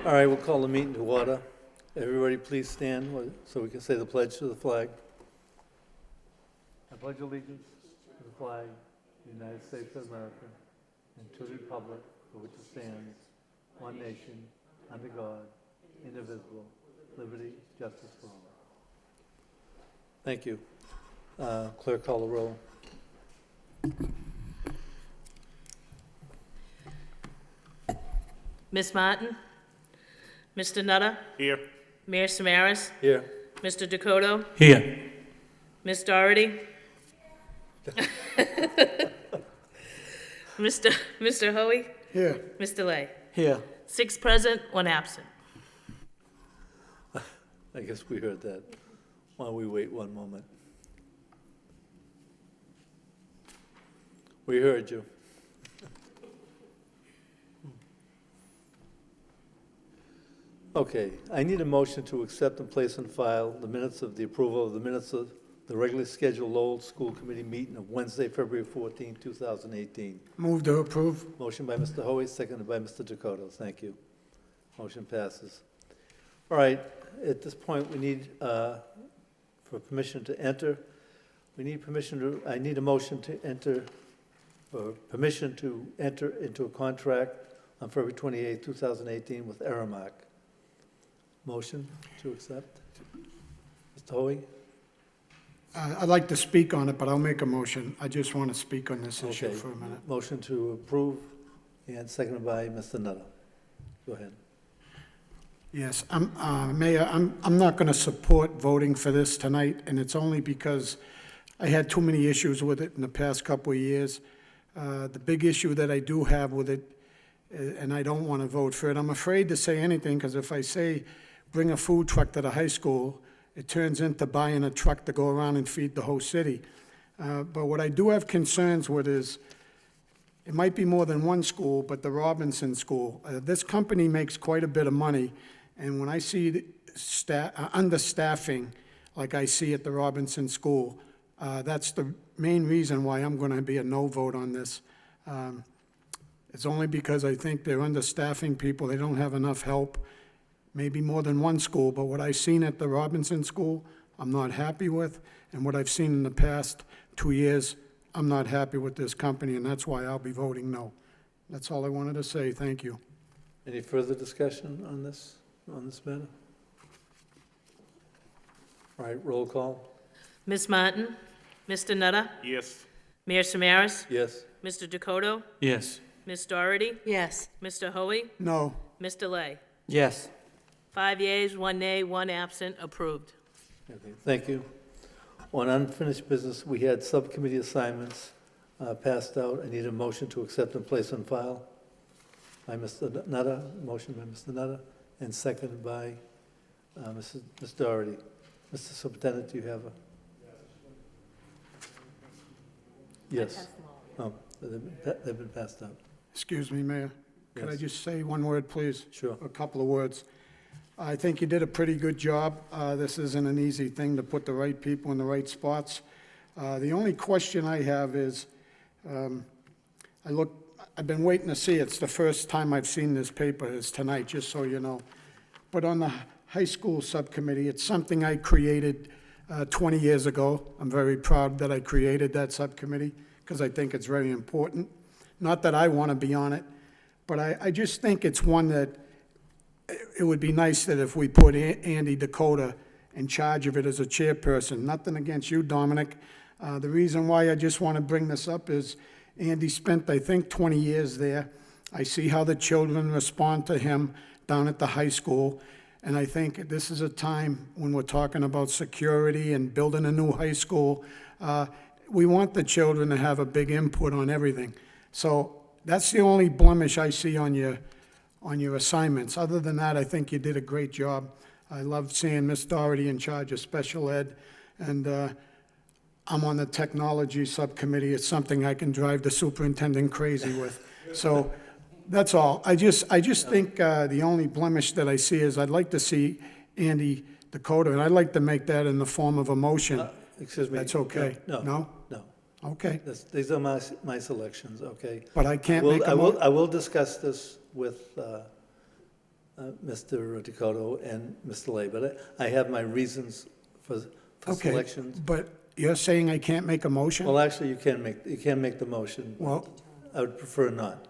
All right, we'll call the meeting to order. Everybody please stand so we can say the pledge to the flag. I pledge allegiance to the flag of the United States of America and to the republic for which it stands, one nation, under God, indivisible, liberty, justice for all. Thank you. Clerk, call the roll. Ms. Martin? Mr. Nutter? Here. Mayor Samaras? Here. Mr. Dakota? Here. Ms. Doherty? Mr. Hoey? Here. Mr. Lay? Here. 6 present, 1 absent. I guess we heard that. Why don't we wait one moment? We heard you. Okay, I need a motion to accept and place on file the minutes of the approval of the minutes of the regularly scheduled Lowell School Committee meeting of Wednesday, February 14, 2018. Move to approve. Motion by Mr. Hoey, seconded by Mr. Dakota. Thank you. Motion passes. All right, at this point, we need for permission to enter. We need permission to, I need a motion to enter, for permission to enter into a contract on February 28, 2018 with Aramark. Motion to accept. Mr. Hoey? I'd like to speak on it, but I'll make a motion. I just want to speak on this issue Okay. for a minute. Motion to approve and seconded by Mr. Nutter. Go ahead. Yes, Mayor, I'm not going to support voting for this tonight, and it's only because I had too many issues with it in the past couple of years. The big issue that I do have with it, and I don't want to vote for it, I'm afraid to say anything, because if I say bring a food truck to the high school, it turns into buying a truck to go around and feed the whole city. But what I do have concerns with is, it might be more than one school, but the Robinson School. This company makes quite a bit of money, and when I see understaffing like I see at the Robinson School, that's the main reason why I'm going to be a no vote on this. It's only because I think they're understaffing people, they don't have enough help. Maybe more than one school, but what I've seen at the Robinson School, I'm not happy with, and what I've seen in the past 2 years, I'm not happy with this company, and that's why I'll be voting no. That's all I wanted to say. Thank you. Any further discussion on this matter? All right, roll call. Ms. Martin? Mr. Nutter? Yes. Mayor Samaras? Yes. Mr. Dakota? Yes. Ms. Doherty? Yes. Mr. Hoey? No. Mr. Lay? Yes. 5 yeas, 1 nay, 1 absent, approved. Okay, thank you. On unfinished business, we had subcommittee assignments passed out. I need a motion to accept and place on file by Mr. Nutter, motion by Mr. Nutter, and seconded by Ms. Doherty. Mr. Superintendent, do you have a? Yes. Oh, they've been passed out. Excuse me, Mayor. Could I Yes. just say one word, please? Sure. A couple of words. I think you did a pretty good job. This isn't an easy thing to put the right people in the right spots. The only question I have is, I've been waiting to see, it's the first time I've seen this paper is tonight, just so you know. But on the high school subcommittee, it's something I created 20 years ago. I'm very proud that I created that subcommittee because I think it's very important. Not that I want to be on it, but I just think it's one that it would be nice that if we put Andy Dakota in charge of it as a chairperson. Nothing against you, Dominic. The reason why I just want to bring this up is Andy spent, I think, 20 years there. I see how the children respond to him down at the high school, and I think this is a time when we're talking about security and building a new high school. We want the children to have a big input on everything. So that's the only blemish I see on your assignments. Other than that, I think you did a great job. I love seeing Miss Doherty in charge of special ed, and I'm on the technology subcommittee. It's something I can drive the superintendent crazy with. So that's all. I just think the only blemish that I see is I'd like to see Andy Dakota, and I'd like to make that in the form of a motion. Excuse me. That's okay. No? No? No. Okay. These are my selections, okay? But I can't make a I will discuss this with Mr. Dakota and Mr. Lay, but I have my reasons for Okay, selections. but you're saying I can't make a motion? Well, actually, you can make the motion. Well, I would prefer not.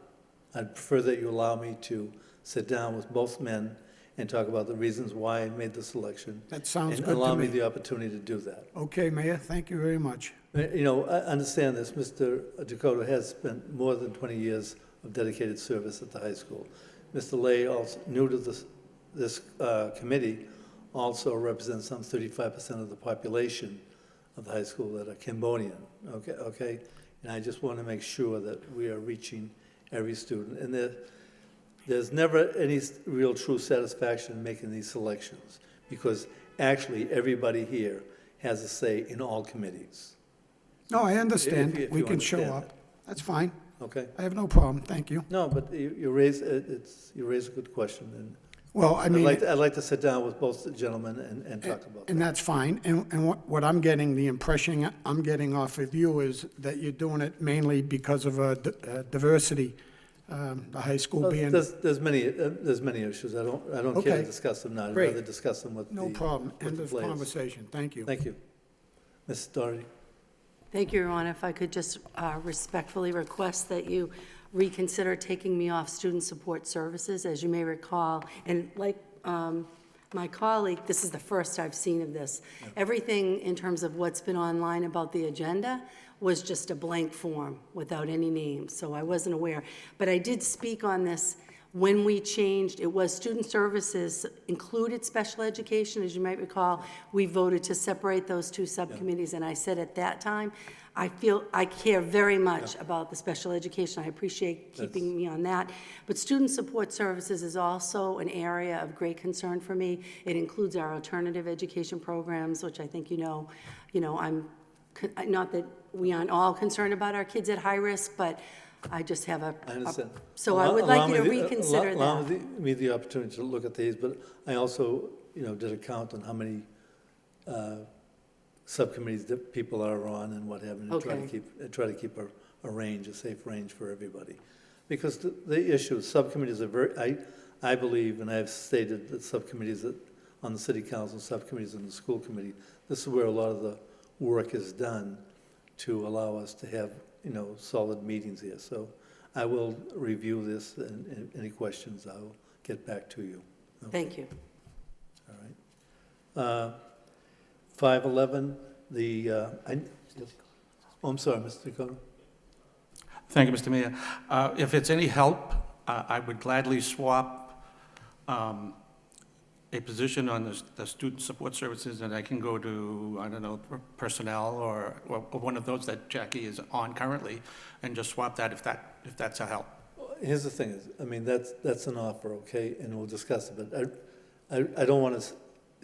I'd prefer that you allow me to sit down with both men and talk about the reasons why I made the selection. that sounds And good allow to me me. the opportunity to do that. Okay, Mayor, thank you very much. You know, I understand this, Mr. Dakota has spent more than 20 years of dedicated service at the high school. Mr. Lay, also new to this committee, also represents some 35% of the population of the high school that are Cambodian, okay? And I just want to make sure that we are reaching every student. And there's never any real true satisfaction in making these selections, because actually everybody here has a say in all committees, No, I understand. If We you can show understand up. That's fine. okay? I have no problem, thank you. No, but you raise a good question, and Well, I mean, I'd like to sit down with both the gentlemen and talk about and that. that's fine. And what I'm getting, the impression I'm getting off of you is that you're doing it mainly because of diversity, the high school Well, being, There's many issues. I don't care Okay. to discuss them now. I'd Great. rather discuss them with the no problem. with End the of players. conversation. Thank you. Thank you. Ms. Doherty? Thank you, Your Honor. If I could just respectfully request that you reconsider taking me off student support services. As you may recall, and like my colleague, this is the first I've seen of this. Everything in terms of what's been online about the agenda was just a blank form without any names, so I wasn't aware. But I did speak on this when we changed. It was student services included special education, as you might recall. We voted to separate those two subcommittees, and I said at that time, I care very much about the special education. I appreciate keeping me on that. But student support services is also an area of great concern for me. It includes our alternative education programs, which I think you know, not that we aren't all concerned about our kids at high risk, but I just have I understand. so I would like you to Allow me reconsider allow that. me the opportunity to look at these, but I also, did a count on how many subcommittees that people are on and what have you, and try to keep a range, a safe range for everybody. Because the issue, subcommittees are I believe, and I've stated that subcommittees on the city council, subcommittees on the school committee, this is where a lot of the work is done to allow us to have, solid meetings here. So I will review this, and any questions, I'll get back to you. Okay? Thank you. All right. 511, I'm sorry, Mr. Dakota. Thank you, Mr. Mayor. If it's any help, I would gladly swap a position on the student support services, and I can go to, I don't know, personnel or one of those that Jackie is on currently, and just swap that if that's a help. Here's the thing is, that's an offer, okay, and we'll discuss it, but I don't want to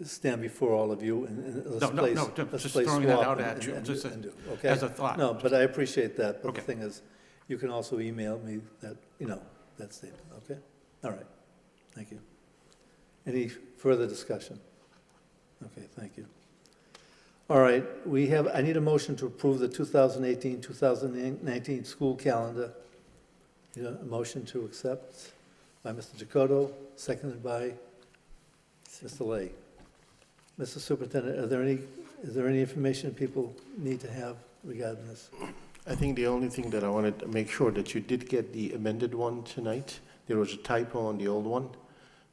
stand before all of you and let's play just throwing that swap out at you, and just do, okay? as a thought. No, but I appreciate that, but the Okay. thing is, you can also email me that, that statement, okay? All right, thank you. Any further discussion? Okay, thank you. All right, I need a motion to approve the 2018-2019 school calendar. A motion to accept by Mr. Dakota, seconded by Mr. Lay. Mr. Superintendent, is there any information people need to have regarding this? I think the only thing that I wanted to make sure that you did get the amended one tonight. There was a typo on the old one.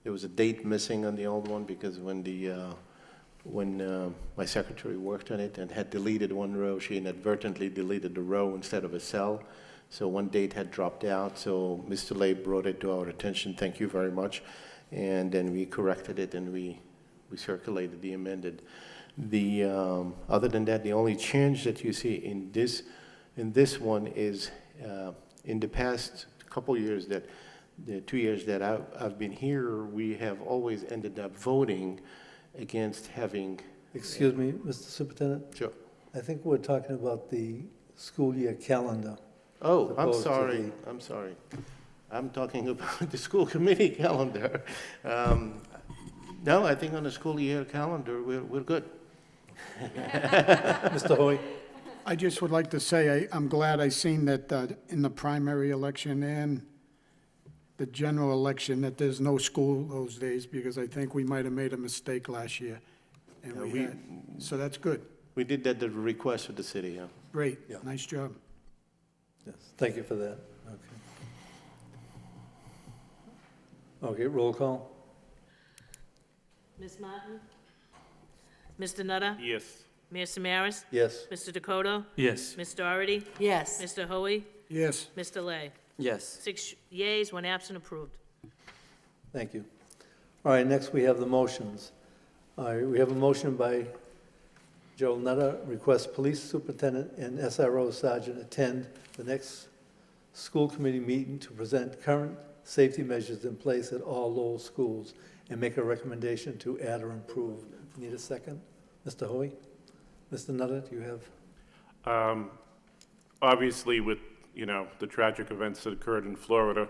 There was a date missing on the old one because when my secretary worked on it and had deleted one row, she inadvertently deleted the row instead of a cell. So one date had dropped out, so Mr. Lay brought it to our attention. Thank you very much. And then we corrected it and we circulated the amended. Other than that, the only change that you see in this one is in the past couple years, the 2 years that I've been here, we have always ended up voting against having. Excuse me, Mr. Superintendent? Sure. I think we're talking about the school year calendar. Oh, I'm Opposed to sorry. I'm sorry. I'm talking about the school committee calendar. No, I think on the school year calendar, we're good. Mr. Hoy? I just would like to say, I'm glad I seen that in the primary election and the general election, that there's no school those days, because I think we might have made a mistake last year. And Yeah, we had, so that's good. We did that at the request of the city, yeah. Great, Yeah. nice job. Yes, thank you for that. Okay. Okay, roll call? Ms. Martin? Mr. Nutter? Yes. Mayor Samaras? Yes. Mr. Dakota? Yes. Ms. Doherty? Yes. Mr. Hoey? Yes, Mr. Lay? Yes. 6 yeas, 1 absent, approved. Thank you. All right, next we have the motions. All right, we have a motion by Joe Nutter, request police superintendent and SRO sergeant attend the next school committee meeting to present current safety measures in place at all Lowell schools and make a recommendation to add or improve. Need a second? Mr. Hoey? Mr. Nutter, do you have? Obviously, with, the tragic events that occurred in Florida,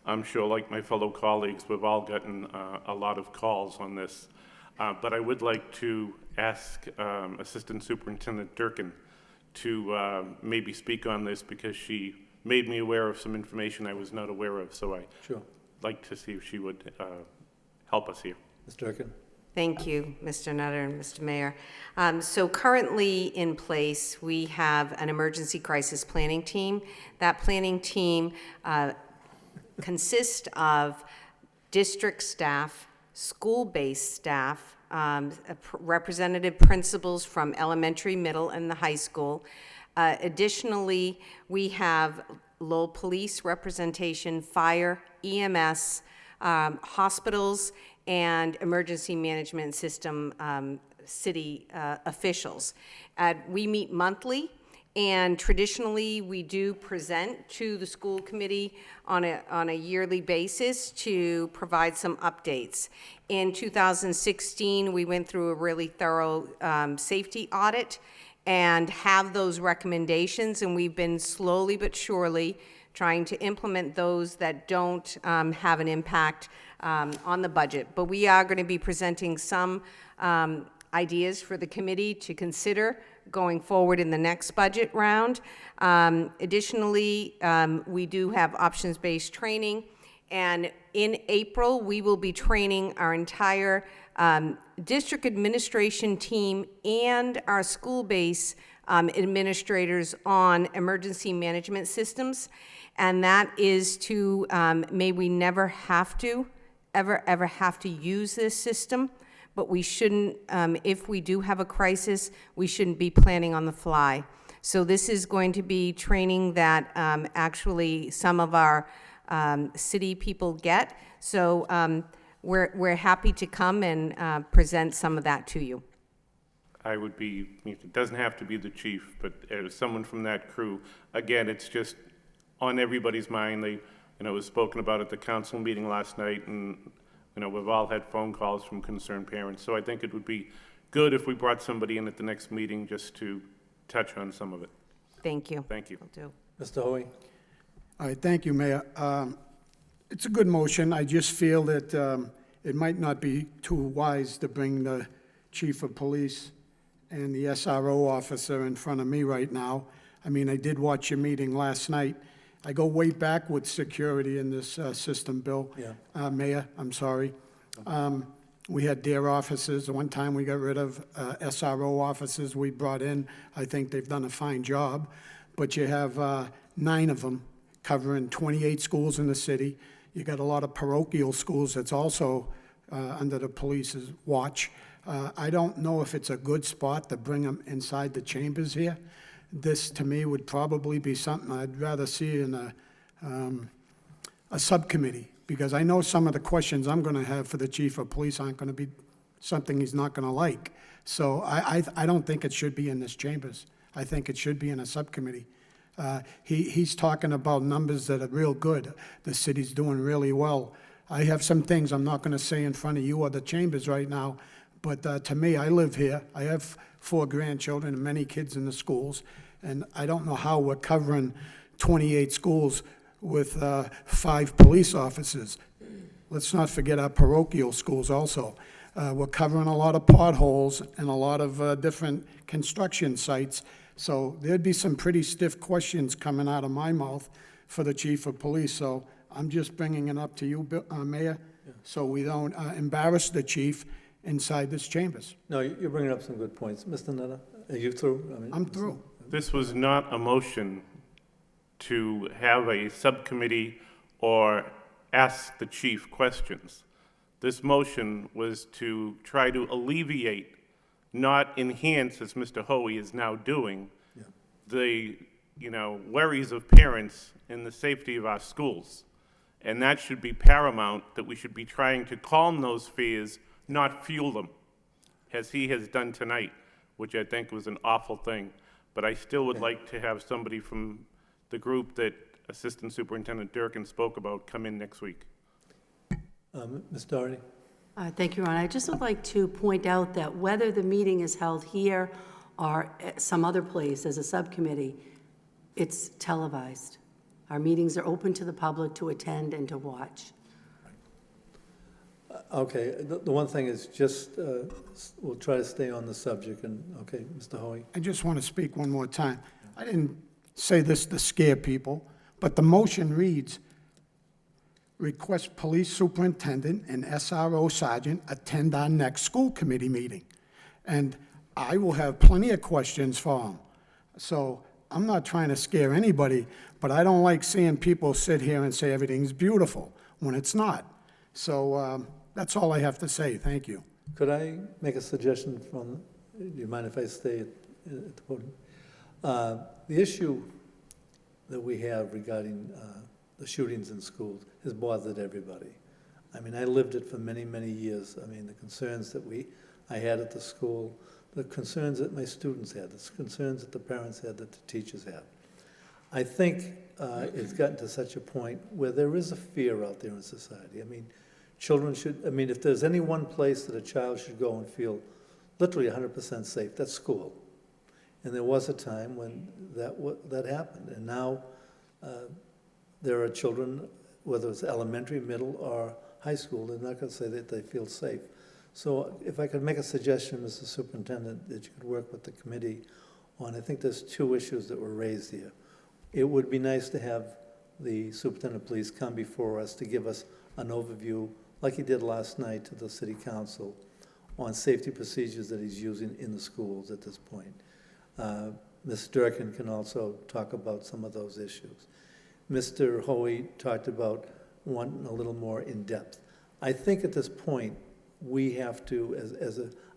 I'm sure, like my fellow colleagues, we've all gotten a lot of calls on this. But I would like to ask Assistant Superintendent Durkin to maybe speak on this, because she made me aware of some information I was not aware of, so Sure. like to see if she would help us here. Mr. Durkin? Thank you, Mr. Nutter and Mr. Mayor. So currently in place, we have an emergency crisis planning team. That planning team consists of district staff, school-based staff, representative principals from elementary, middle, and the high school. Additionally, we have Lowell Police representation, fire, EMS, hospitals, and emergency management system city officials. We meet monthly, and traditionally, we do present to the school committee on a yearly basis to provide some updates. In 2016, we went through a really thorough safety audit and have those recommendations, and we've been slowly but surely trying to implement those that don't have an impact on the budget. But we are going to be presenting some ideas for the committee to consider going forward in the next budget round. Additionally, we do have options-based training, and in April, we will be training our entire district administration team and our school-based administrators on emergency management systems, and that is to, may we never have to, ever have to use this system, but we shouldn't, if we do have a crisis, we shouldn't be planning on the fly. So this is going to be training that actually some of our city people get. So we're happy to come and present some of that to you. I would be, it doesn't have to be the chief, but as someone from that crew, again, it's just on everybody's mind. They, it was spoken about at the council meeting last night, and, we've all had phone calls from concerned parents. So I think it would be good if we brought somebody in at the next meeting just to touch on some of it. Thank you. Thank you. Will do. Mr. Hoey? all right, thank you, Mayor. It's a good motion. I just feel that it might not be too wise to bring the chief of police and the SRO officer in front of me right now. I mean, I did watch your meeting last night. I go way back with security in this system, Bill. Yeah. Mayor, I'm sorry. We had DARE officers. One time we got rid of SRO officers we brought in. I think they've done a fine job. But you have 9 of them covering 28 schools in the city. You got a lot of parochial schools that's also under the police's watch. I don't know if it's a good spot to bring them inside the chambers here. This, to me, would probably be something I'd rather see in a subcommittee, because I know some of the questions I'm going to have for the chief of police aren't going to be something he's not going to like. So I don't think it should be in this chambers. I think it should be in a subcommittee. He's talking about numbers that are real good. The city's doing really well. I have some things I'm not going to say in front of you or the chambers right now, but to me, I live here. I have 4 grandchildren and many kids in the schools, and I don't know how we're covering 28 schools with 5 police officers. Let's not forget our parochial schools also. We're covering a lot of potholes and a lot of different construction sites. So there'd be some pretty stiff questions coming out of my mouth for the chief of police. So I'm just bringing it up to you, Mayor, so we don't embarrass the chief inside this chambers. No, you're bringing up some good points. Mr. Nutter, are you through? I mean, I'm through. This was not a motion to have a subcommittee or ask the chief questions. This motion was to try to alleviate, not enhance, as Mr. Hoey is now doing, the, worries of parents and the safety of our schools. And that should be paramount, that we should be trying to calm those fears, not fuel them, as he has done tonight, which I think was an awful thing. But I still would like to have somebody from the group that Assistant Superintendent Durkin spoke about come in next week. Ms. Doherty? Thank you, Ron. I just would like to point out that whether the meeting is held here or at some other place as a subcommittee, it's televised. Our meetings are open to the public to attend and to watch. Okay, the one thing is just, we'll try to stay on the subject, and, okay, Mr. Hoey? I just want to speak one more time. I didn't say this to scare people, but the motion reads, request police superintendent and SRO sergeant attend our next school committee meeting. And I will have plenty of questions for them. So I'm not trying to scare anybody, but I don't like seeing people sit here and say everything's beautiful when it's not. So that's all I have to say. Thank you. Could I make a suggestion from, do you mind if I stay at the podium? The issue that we have regarding the shootings in schools has bothered everybody. I mean, I lived it for many, many years. I mean, the concerns that I had at the school, the concerns that my students had, the concerns that the parents had, that the teachers had. I think it's gotten to such a point where there is a fear out there in society. I mean, children should, I mean, if there's any one place that a child should go and feel literally 100% safe, that's school. And there was a time when that happened. And now there are children, whether it's elementary, middle, or high school, they're not going to say that they feel safe. So if I could make a suggestion, Mr. Superintendent, that you could work with the committee on, I think there's two issues that were raised here. It would be nice to have the superintendent of police come before us to give us an overview, like he did last night to the city council, on safety procedures that he's using in the schools at this point. Ms. Durkin can also talk about some of those issues. Mr. Hoey talked about wanting a little more in-depth. I think at this point, we have to,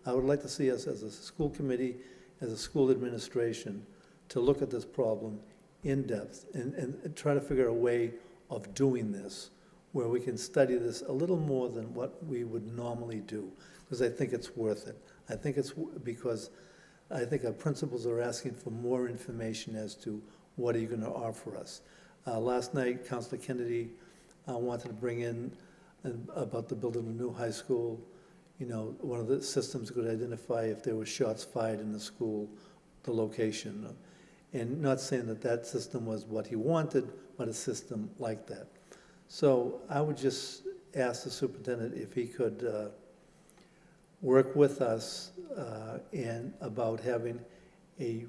I would like to see us as a school committee, as a school administration, to look at this problem in depth and try to figure a way of doing this where we can study this a little more than what we would normally do, because I think it's worth it. I think it's because I think our principals are asking for more information as to what are you going to offer us. Last night, Councilor Kennedy wanted to bring in about the building of a new high school. You know, one of the systems could identify if there were shots fired in the school, the location. And not saying that that system was what he wanted, but a system like that. So I would just ask the superintendent if he could work with us and about having a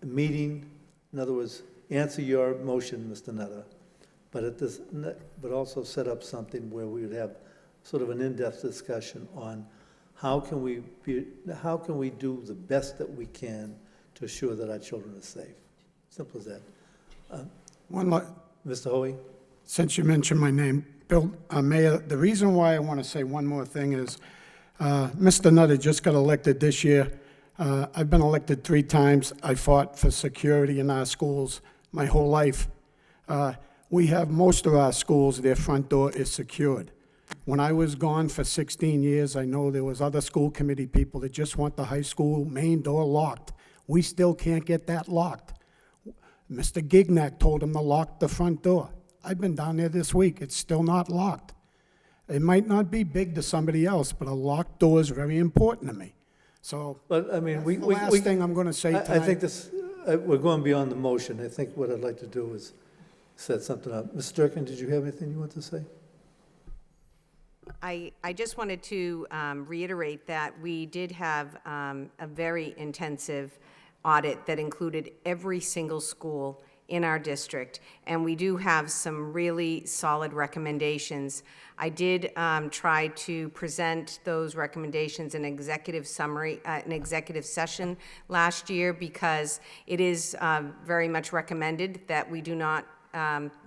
meeting, in other words, answer your motion, Mr. Nutter, but also set up something where we would have sort of an in-depth discussion on how can we do the best that we can to assure that our children are safe. Simple as that. Mr. Hoey? Since you mentioned my name, Bill, Mayor, the reason why I want to say one more thing is Mr. Nutter just got elected this year. I've been elected 3 times. I fought for security in our schools my whole life. We have most of our schools, their front door is secured. When I was gone for 16 years, I know there was other school committee people that just want the high school main door locked. We still can't get that locked. Mr. Gignac told them to lock the front door. I've been down there this week. It's still not locked. It might not be big to somebody else, but a locked door is very important to me. So But, I mean, that's the last thing I'm going to say tonight. I think this, we're going beyond the motion. I think what I'd like to do is set something up. Ms. Durkin, did you have anything you want to say? I just wanted to reiterate that we did have a very intensive audit that included every single school in our district, and we do have some really solid recommendations. I did try to present those recommendations in executive summary, an executive session last year, because it is very much recommended that we do not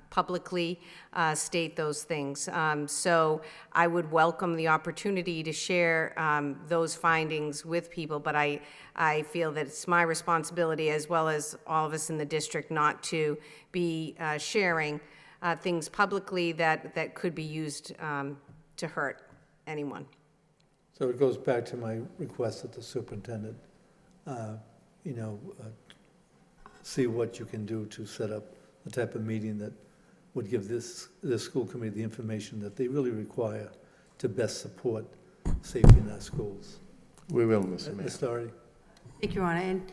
publicly state those things. So I would welcome the opportunity to share those findings with people, but I feel that it's my responsibility, as well as all of us in the district, not to be sharing things publicly that could be used to hurt anyone. So it goes back to my request that the superintendent, you know, see what you can do to set up the type of meeting that would give this school committee the information that they really require to best support safety in our schools. We will, Mr. Mayor. Ms. Doherty? Thank you, Your Honor. And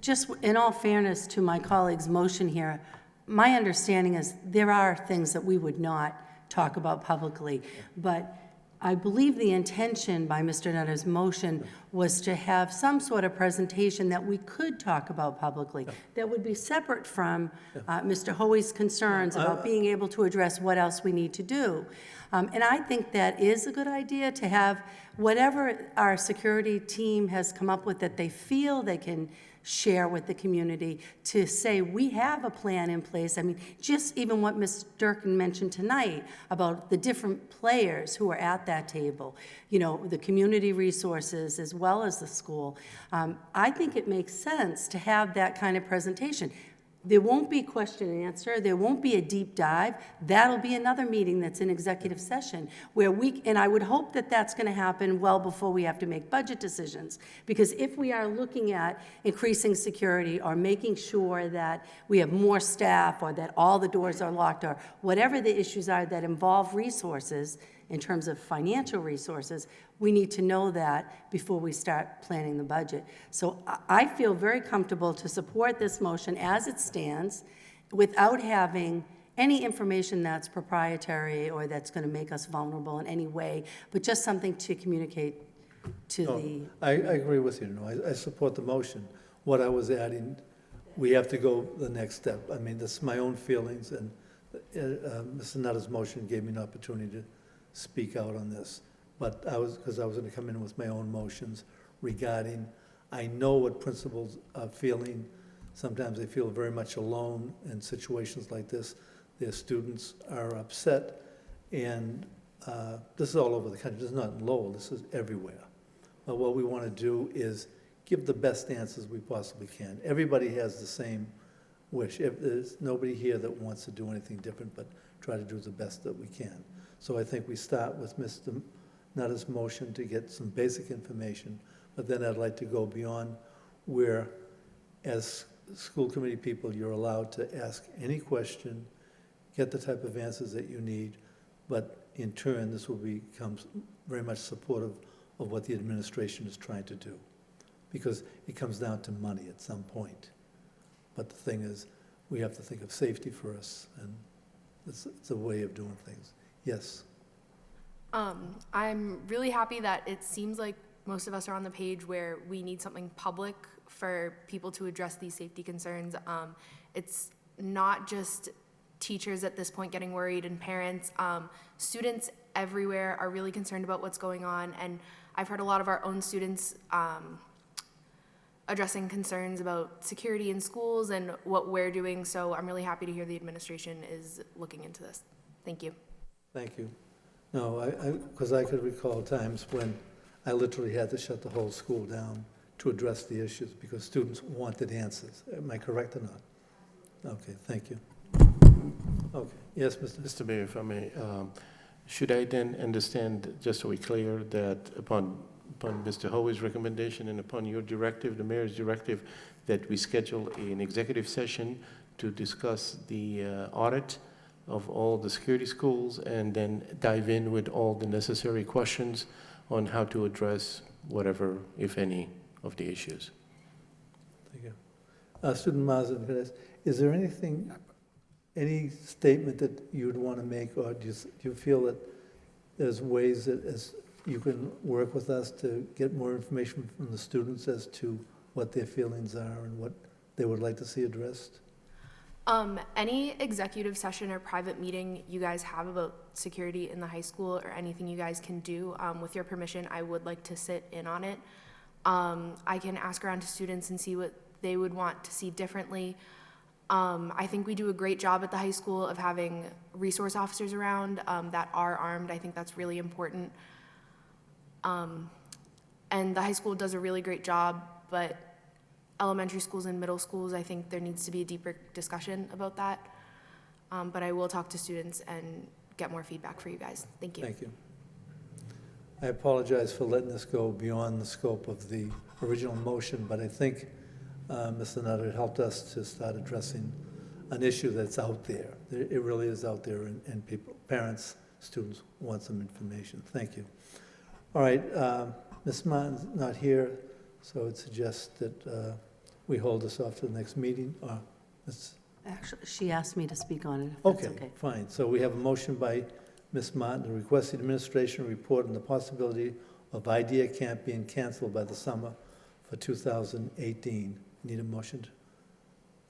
just in all fairness to my colleague's motion here, my understanding is there are things that we would not talk about publicly, but I believe the intention by Mr. Nutter's motion was to have some sort of presentation that we could talk about publicly, that would be separate from Mr. Hoey's concerns about being able to address what else we need to do. And I think that is a good idea, to have whatever our security team has come up with that they feel they can share with the community, to say we have a plan in place. I mean, just even what Ms. Durkin mentioned tonight about the different players who are at that table, you know, the community resources as well as the school. I think it makes sense to have that kind of presentation. There won't be question and answer. There won't be a deep dive. That'll be another meeting that's in executive session where and I would hope that that's going to happen well before we have to make budget decisions. Because if we are looking at increasing security or making sure that we have more staff or that all the doors are locked or whatever the issues are that involve resources in terms of financial resources, we need to know that before we start planning the budget. So I feel very comfortable to support this motion as it stands without having any information that's proprietary or that's going to make us vulnerable in any way, but just something to communicate to the... I agree with you. No, I support the motion. What I was adding, we have to go the next step. I mean, this is my own feelings, and Mr. Nutter's motion gave me an opportunity to speak out on this. But because I was going to come in with my own motions regarding, I know what principals are feeling. Sometimes they feel very much alone in situations like this. Their students are upset, and this is all over the country. This is not in Lowell, this is everywhere. But what we want to do is give the best answers we possibly can. Everybody has the same wish. There's nobody here that wants to do anything different, but try to do the best that we can. So I think we start with Mr. Nutter's motion to get some basic information, but then I'd like to go beyond where, as school committee people, you're allowed to ask any question, get the type of answers that you need, but in turn, this will become very much supportive of what the administration is trying to do, because it comes down to money at some point. But the thing is, we have to think of safety first, and it's a way of doing things. Yes? I'm really happy that it seems like most of us are on the page where we need something public for people to address these safety concerns. It's not just teachers at this point getting worried and parents. Students everywhere are really concerned about what's going on, and I've heard a lot of our own students addressing concerns about security in schools and what we're doing, so I'm really happy to hear the administration is looking into this. Thank you. Thank you. No, because I could recall times when I literally had to shut the whole school down to address the issues because students wanted answers. Am I correct or not? Okay, thank you. Okay, yes, Mr. Mayor, if I may, should I then understand, just so we're clear, that upon Mr. Hoey's recommendation and upon your directive, the mayor's directive, that we schedule an executive session to discuss the audit of all the security schools and then dive in with all the necessary questions on how to address whatever, if any, of the issues? Thank you. Student Mazin, is there anything, any statement that you'd want to make, or do you feel that there's ways that as you can work with us to get more information from the students as to what their feelings are and what they would like to see addressed? Any executive session or private meeting you guys have about security in the high school or anything you guys can do, with your permission, I would like to sit in on it. I can ask around to students and see what they would want to see differently. I think we do a great job at the high school of having resource officers around that are armed. I think that's really important. And the high school does a really great job, but elementary schools and middle schools, I think there needs to be a deeper discussion about that. But I will talk to students and get more feedback for you guys. Thank you. Thank you. I apologize for letting this go beyond the scope of the original motion, but I think Mr. Nutter helped us to start addressing an issue that's out there. It really is out there, and people, parents, students want some information. Thank you. All right, Ms. Martin's not here, so I would suggest that we hold this off to the next meeting. Actually, she asked me to speak on it, if that's Okay, okay. fine. So we have a motion by Ms. Martin to request the administration report on the possibility of IDEA Camp being canceled by the summer for 2018. Need a motion?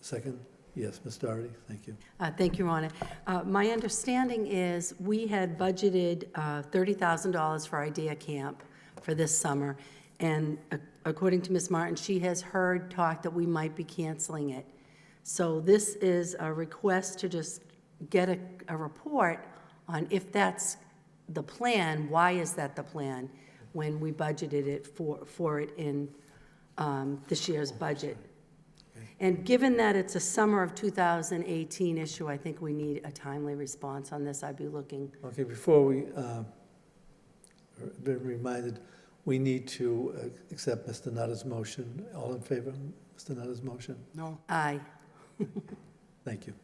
Second? Yes, Ms. Doherty, thank you. Thank you, Your Honor. My understanding is we had budgeted $30,000 for IDEA Camp for this summer, and according to Ms. Martin, she has heard talk that we might be canceling it. So this is a request to just get a report on if that's the plan, why is that the plan, when we budgeted it for it in this year's budget. And given that it's a summer of 2018 issue, I think we need a timely response on this. I'd be looking. Okay, before we, been reminded, we need to accept Mr. Nutter's motion. All in favor of Mr. Nutter's motion? No? Aye. Thank you.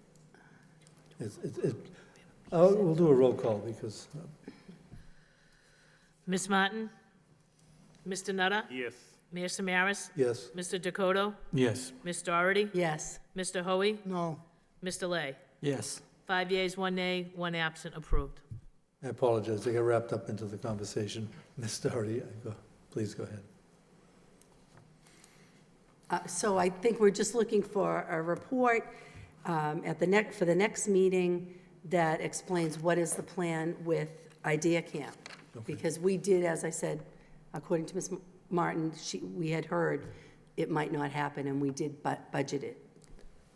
We'll do a roll call because, Ms. Martin? Mr. Nutter? Yes. Mayor Samaras? yes, Mr. Dakota? Yes. Ms. Doherty? Yes. Mr. Hoey? No. Mr. Lay? Yes. 5 yeas, 1 nay, 1 absent, approved. I apologize. I got wrapped up into the conversation. Ms. Doherty, please go ahead. So I think we're just looking for a report for the next meeting that explains what is the plan with IDEA Camp. Because we did, as I said, according to Ms. Martin, we had heard it might not happen, and we did budget it.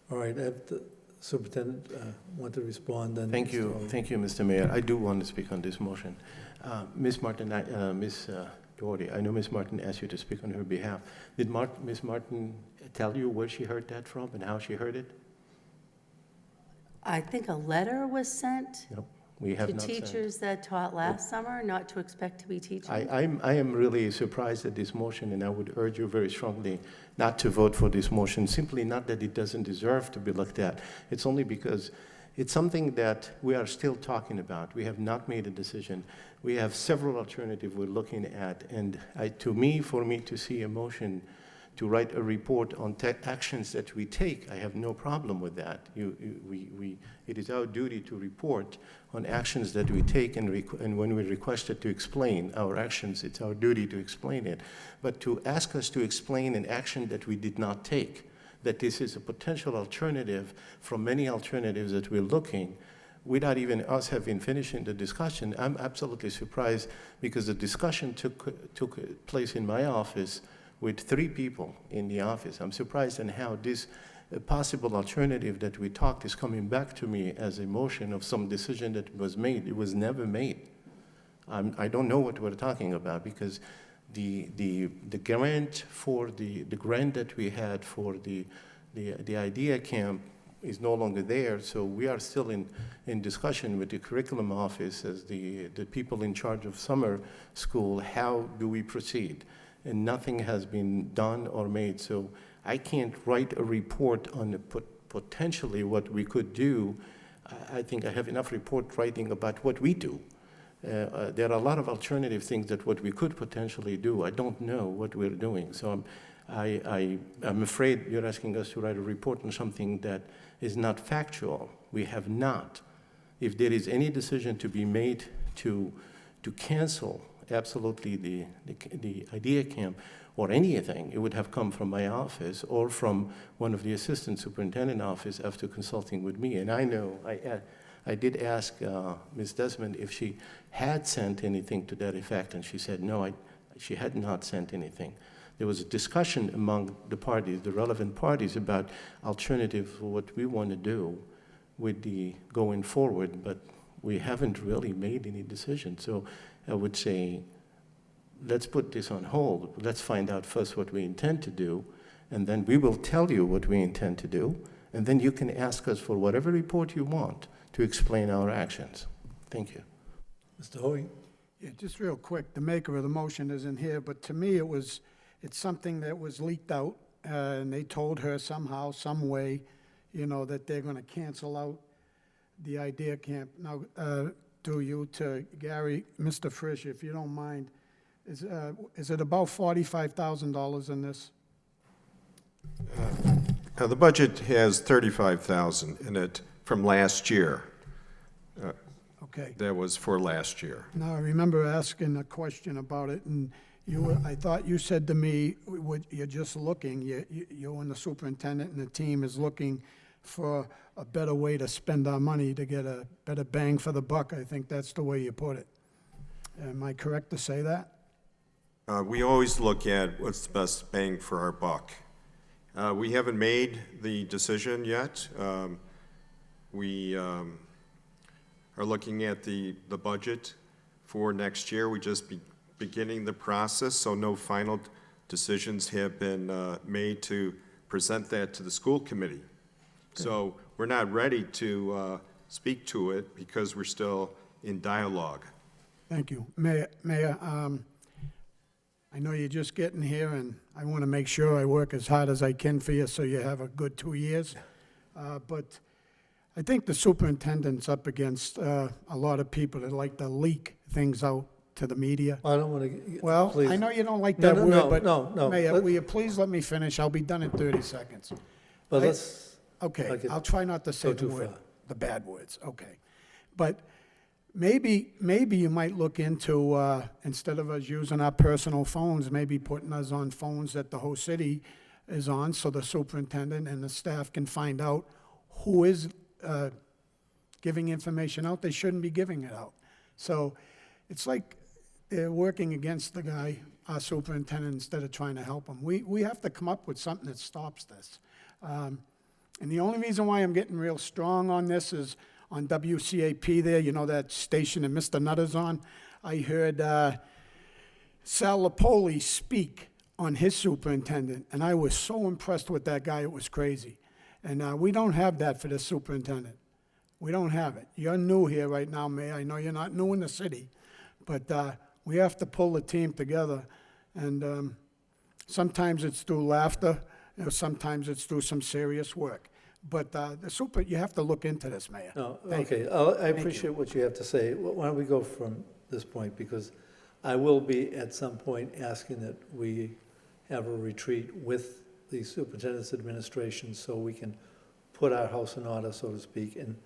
All right, I have the superintendent want to respond, then. Thank you, Mr. Mayor. I do want to speak on this motion. Ms. Martin, Ms. Doherty, I know Ms. Martin asked you to speak on her behalf. Did Ms. Martin tell you where she heard that from and how she heard it? I think a letter was sent No, we have to not sent. teachers that taught last summer, not to expect to be teaching. I am really surprised at this motion, and I would urge you very strongly not to vote for this motion, simply not that it doesn't deserve to be looked at. It's only because it's something that we are still talking about. We have not made a decision. We have several alternatives we're looking at, and for me to see a motion to write a report on actions that we take, I have no problem with that. It is our duty to report on actions that we take, and when we're requested to explain our actions, it's our duty to explain it. But to ask us to explain an action that we did not take, that this is a potential alternative from many alternatives that we're looking, without even us having finished the discussion, I'm absolutely surprised, because the discussion took place in my office with 3 people in the office. I'm surprised in how this possible alternative that we talked is coming back to me as a motion of some decision that was made. It was never made. I don't know what we're talking about, because the grant that we had for the IDEA Camp is no longer there, so we are still in discussion with the curriculum office as the people in charge of summer school. How do we proceed? And nothing has been done or made, so I can't write a report on potentially what we could do. I think I have enough report writing about what we do. There are a lot of alternative things that what we could potentially do. I don't know what we're doing, so I'm afraid you're asking us to write a report on something that is not factual. We have not. If there is any decision to be made to cancel absolutely the IDEA Camp, or anything, it would have come from my office or from one of the assistant superintendent office after consulting with me. And I know, I did ask Ms. Desmond if she had sent anything to that effect, and she said no, she had not sent anything. There was a discussion among the parties, the relevant parties, about alternatives for what we want to do with the going forward, but we haven't really made any decision. So I would say, let's put this on hold. Let's find out first what we intend to do, and then we will tell you what we intend to do, and then you can ask us for whatever report you want to explain our actions. Thank you. Mr. Hoy? Yeah, just real quick, the maker of the motion isn't here, but to me, it's something that was leaked out, and they told her somehow, some way, that they're gonna cancel out the idea camp. Now, to you, to Gary, Mr. Frisch, if you don't mind, is it about $45,000 in this? The budget has $35,000 in it from last year. Okay. That was for last year. Now, I remember asking a question about it, and I thought you said to me, you're just looking, you and the superintendent and the team is looking for a better way to spend our money to get a better bang for the buck. I think that's the way you put it. Am I correct to say that? We always look at what's the best bang for our buck. We haven't made the decision yet. We are looking at the budget for next year. We just beginning the process, so no final decisions have been made to present that to the school committee. So we're not ready to speak to it because we're still in dialogue. Thank you. Mayor, I know you're just getting here, and I want to make sure I work as hard as I can for you so you have a good 2 years. But I think the superintendent's up against a lot of people that like to leak things out to the media. I don't want to, Well, please. I know you don't like No, that no, word, no, but no. Mayor, will you please let me finish? I'll be done in 30 seconds. But let's, Okay, like it- I'll try not to say go the too word, far. the bad words, okay. But maybe you might look into, instead of us using our personal phones, maybe putting us on phones that the whole city is on, so the superintendent and the staff can find out who is giving information out. They shouldn't be giving it out. So it's like they're working against the guy, our superintendent, instead of trying to help him. We have to come up with something that stops this. And the only reason why I'm getting real strong on this is on WCAP there, that station that Mr. Nutter's on. I heard Sal Lapoli speak on his superintendent, and I was so impressed with that guy, it was crazy. And we don't have that for the superintendent. We don't have it. You're new here right now, Mayor. I know you're not new in the city, but we have to pull the team together. And sometimes it's through laughter, sometimes it's through some serious work. But you have to look into this, Mayor. no, Thank okay, I appreciate what you have to say. Why don't we go from this point, because I will be at some point asking that we have a retreat with the superintendent's administration so we can put our house in order, so to speak, and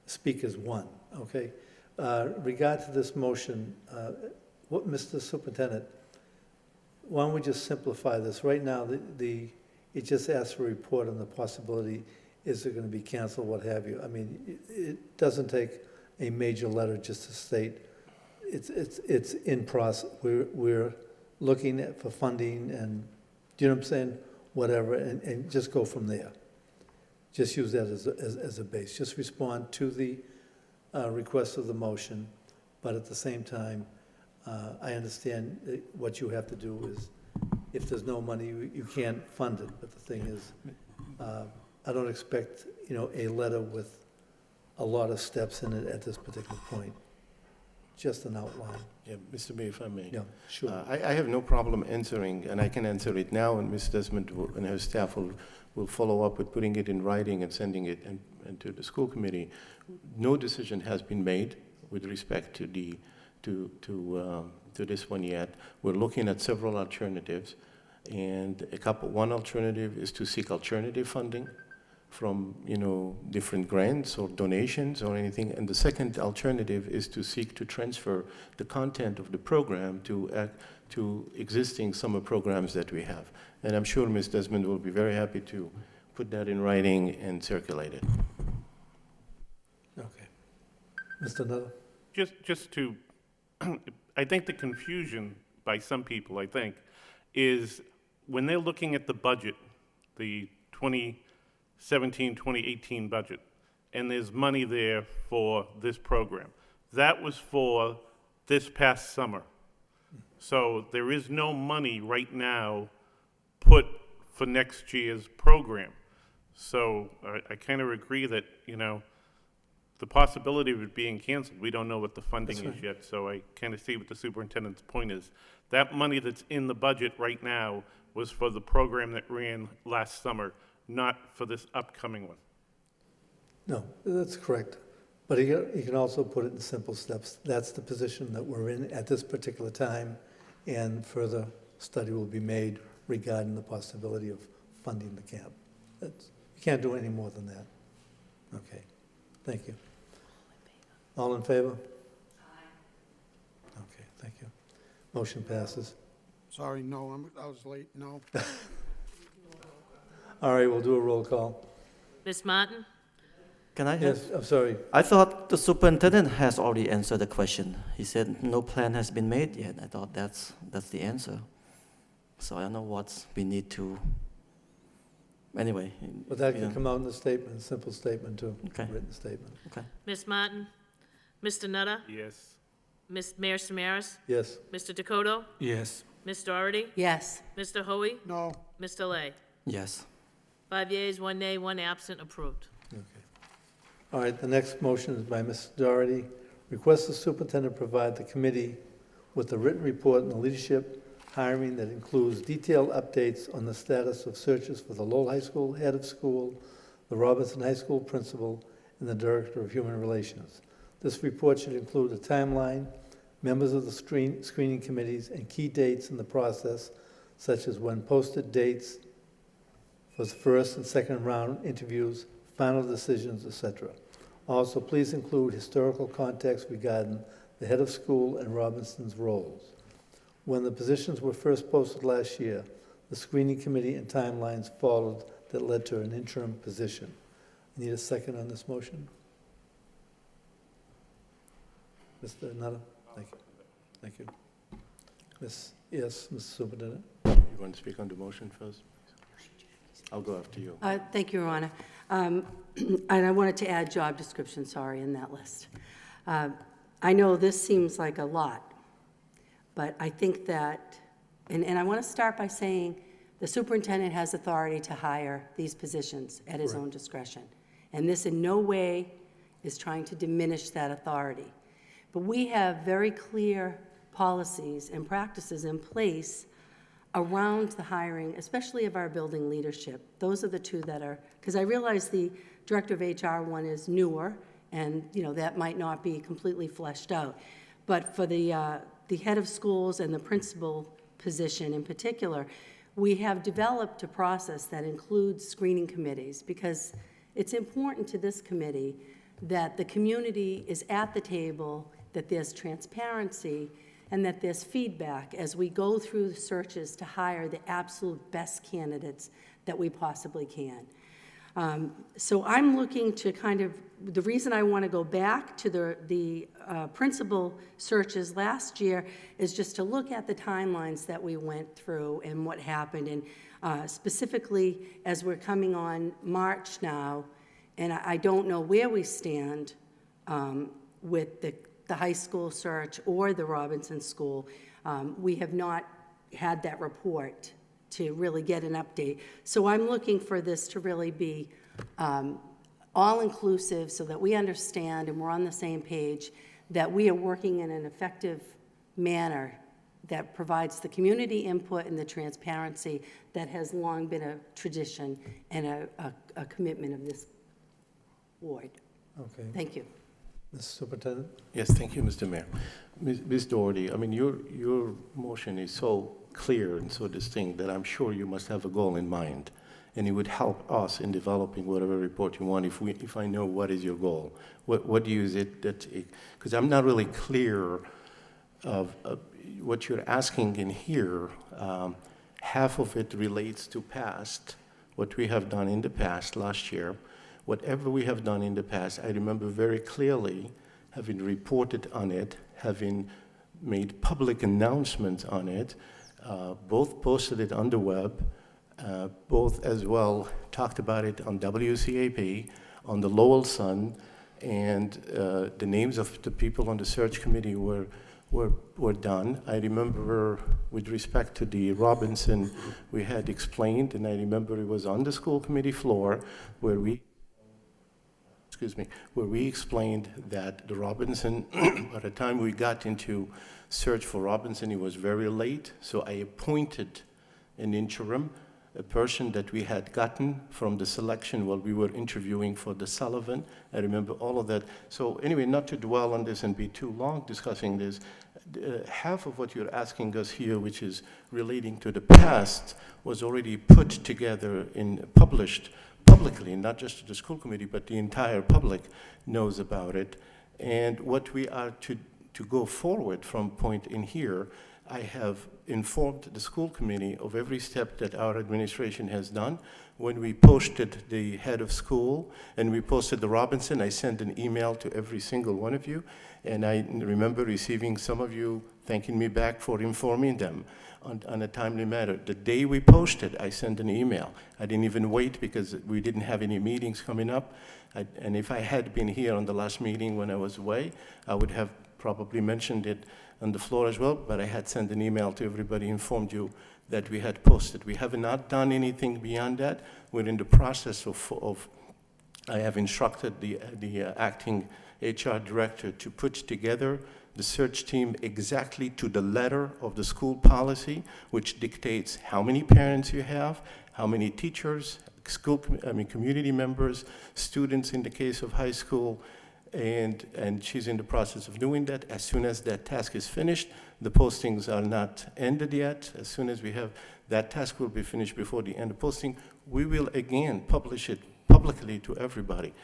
speak as one, okay? Regard to this motion, what, Mr. Superintendent, why don't we just simplify this? Right now, it just asks for a report on the possibility, is it going to be canceled, what have you. I mean, it doesn't take a major letter just to state it's in process. We're looking for funding and, do you know what I'm saying? Whatever, and just go from there. Just use that as a base. Just respond to the request of the motion, but at the same time, I understand that what you have to do is, if there's no money, you can't fund it. But the thing is, I don't expect, a letter with a lot of steps in it at this particular point. Just an outline. Yeah, Mr. Mayor, if I may. Yeah, sure. I have no problem answering, and I can answer it now, and Ms. Desmond and her staff will follow up with putting it in writing and sending it into the school committee. No decision has been made with respect to this one yet. We're looking at several alternatives, and one alternative is to seek alternative funding from, different grants or donations or anything. And the second alternative is to seek to transfer the content of the program to to existing summer programs that we have. And I'm sure Ms. Desmond will be very happy to put that in writing and circulate it. Okay. Mr. Nutter? Just to, I think the confusion by some people, I think, is when they're looking at the budget, the 2017, 2018 budget, and there's money there for this program. That was for this past summer. So there is no money right now put for next year's program. So I kind of agree that, you know, the possibility of it being canceled, we don't know what the funding is yet, so I kind of see what the superintendent's point is. That money that's in the budget right now was for the program that ran last summer, not for this upcoming one. No, that's correct. But he can also put it in simple steps. That's the position that we're in at this particular time, and further study will be made regarding the possibility of funding the camp. You can't do any more than that. Okay, thank you. All in favor? Aye. Okay, thank you. Motion passes. Sorry, no, I was late, no. All right, we'll do a roll call. Ms. Martin? Can I have? Yes, I'm sorry. I thought the superintendent has already answered the question. He said no plan has been made yet. I thought that's the answer. So I don't know what we need to. Anyway. But that can yeah. come out in the statement, a simple statement too, Okay. written statement. Okay. Ms. Martin? Mr. Nutter? Yes. Mayor Samaras? Yes, Mr. Dakota? Yes. Ms. Doherty? Yes. Mr. Hoey? No, Mr. Lay? Yes. 5 yeas, 1 nay, 1 absent, approved. okay. All right, the next motion is by Ms. Doherty. Request the superintendent provide the committee with a written report on the leadership hiring that includes detailed updates on the status of searches for the Lowell High School head of school, the Robinson High School principal, and the Director of Human Relations. This report should include a timeline, members of the screening committees, and key dates in the process, such as when posted dates for the first and second round interviews, final decisions, etc. Also, please include historical context regarding the head of school and Robinson's roles. When the positions were first posted last year, the screening committee and timelines followed that led to an interim position. Need a second on this motion? Mr. Nutter? Thank you. Thank you. Yes, Mr. Superintendent? You want to speak on the motion first? I'll go after you. Thank you, Your Honor. And I wanted to add job description, sorry, in that list. I know this seems like a lot, but I think that, and I want to start by saying the superintendent has authority to hire these positions at his own discretion. And this in no way is trying to diminish that authority. But we have very clear policies and practices in place around the hiring, especially of our building leadership. Those are the two that are, because I realize the Director of HR one is newer, and that might not be completely fleshed out. But for the head of schools and the principal position in particular, we have developed a process that includes screening committees, because it's important to this committee that the community is at the table, that there's transparency, and that there's feedback as we go through the searches to hire the absolute best candidates that we possibly can. So I'm looking to the reason I want to go back to the principal searches last year is just to look at the timelines that we went through and what happened, and specifically as we're coming on March now, and I don't know where we stand with the high school search or the Robinson School. We have not had that report to really get an update. So I'm looking for this to really be all-inclusive so that we understand and we're on the same page, that we are working in an effective manner that provides the community input and the transparency that has long been a tradition and a commitment of this board. Okay. Thank you. Mr. Superintendent? Yes, thank you, Mr. Mayor. Ms. Doherty, I mean, your motion is so clear and so distinct that I'm sure you must have a goal in mind, and it would help us in developing whatever report you want if I know what is your goal. What do you, is it that, because I'm not really clear of, what you're asking in here, half of it relates to past, what we have done in the past last year. Whatever we have done in the past, I remember very clearly having reported on it, having made public announcements on it, both posted it on the web, both as well talked about it on WCAP, on the Lowell Sun, and the names of the people on the search committee were done. I remember with respect to the Robinson, we had explained, and I remember it was on the school committee floor where we explained that the Robinson, by the time we got into search for Robinson, it was very late, so I appointed an interim, a person that we had gotten from the selection while we were interviewing for the Sullivan. I remember all of that. So anyway, not to dwell on this and be too long discussing this, half of what you're asking us here, which is relating to the past, was already put together and published publicly, not just to the school committee, but the entire public knows about it. And what we are to go forward from point in here, I have informed the school committee of every step that our administration has done. When we posted the head of school and we posted the Robinson, I sent an email to every single one of you, and I remember receiving some of you thanking me back for informing them on a timely manner. The day we posted, I sent an email. I didn't even wait because we didn't have any meetings coming up. And if I had been here on the last meeting when I was away, I would have probably mentioned it on the floor as well, but I had sent an email to everybody, informed you that we had posted. We have not done anything beyond that. We're in the process of I have instructed the acting HR director to put together the search team exactly to the letter of the school policy, which dictates how many parents you have, how many teachers, community members, students in the case of high school, and she's in the process of doing that. As soon as that task is finished, the postings are not ended yet. As soon as we have that task will be finished before the end of posting, we will again publish it publicly to everybody.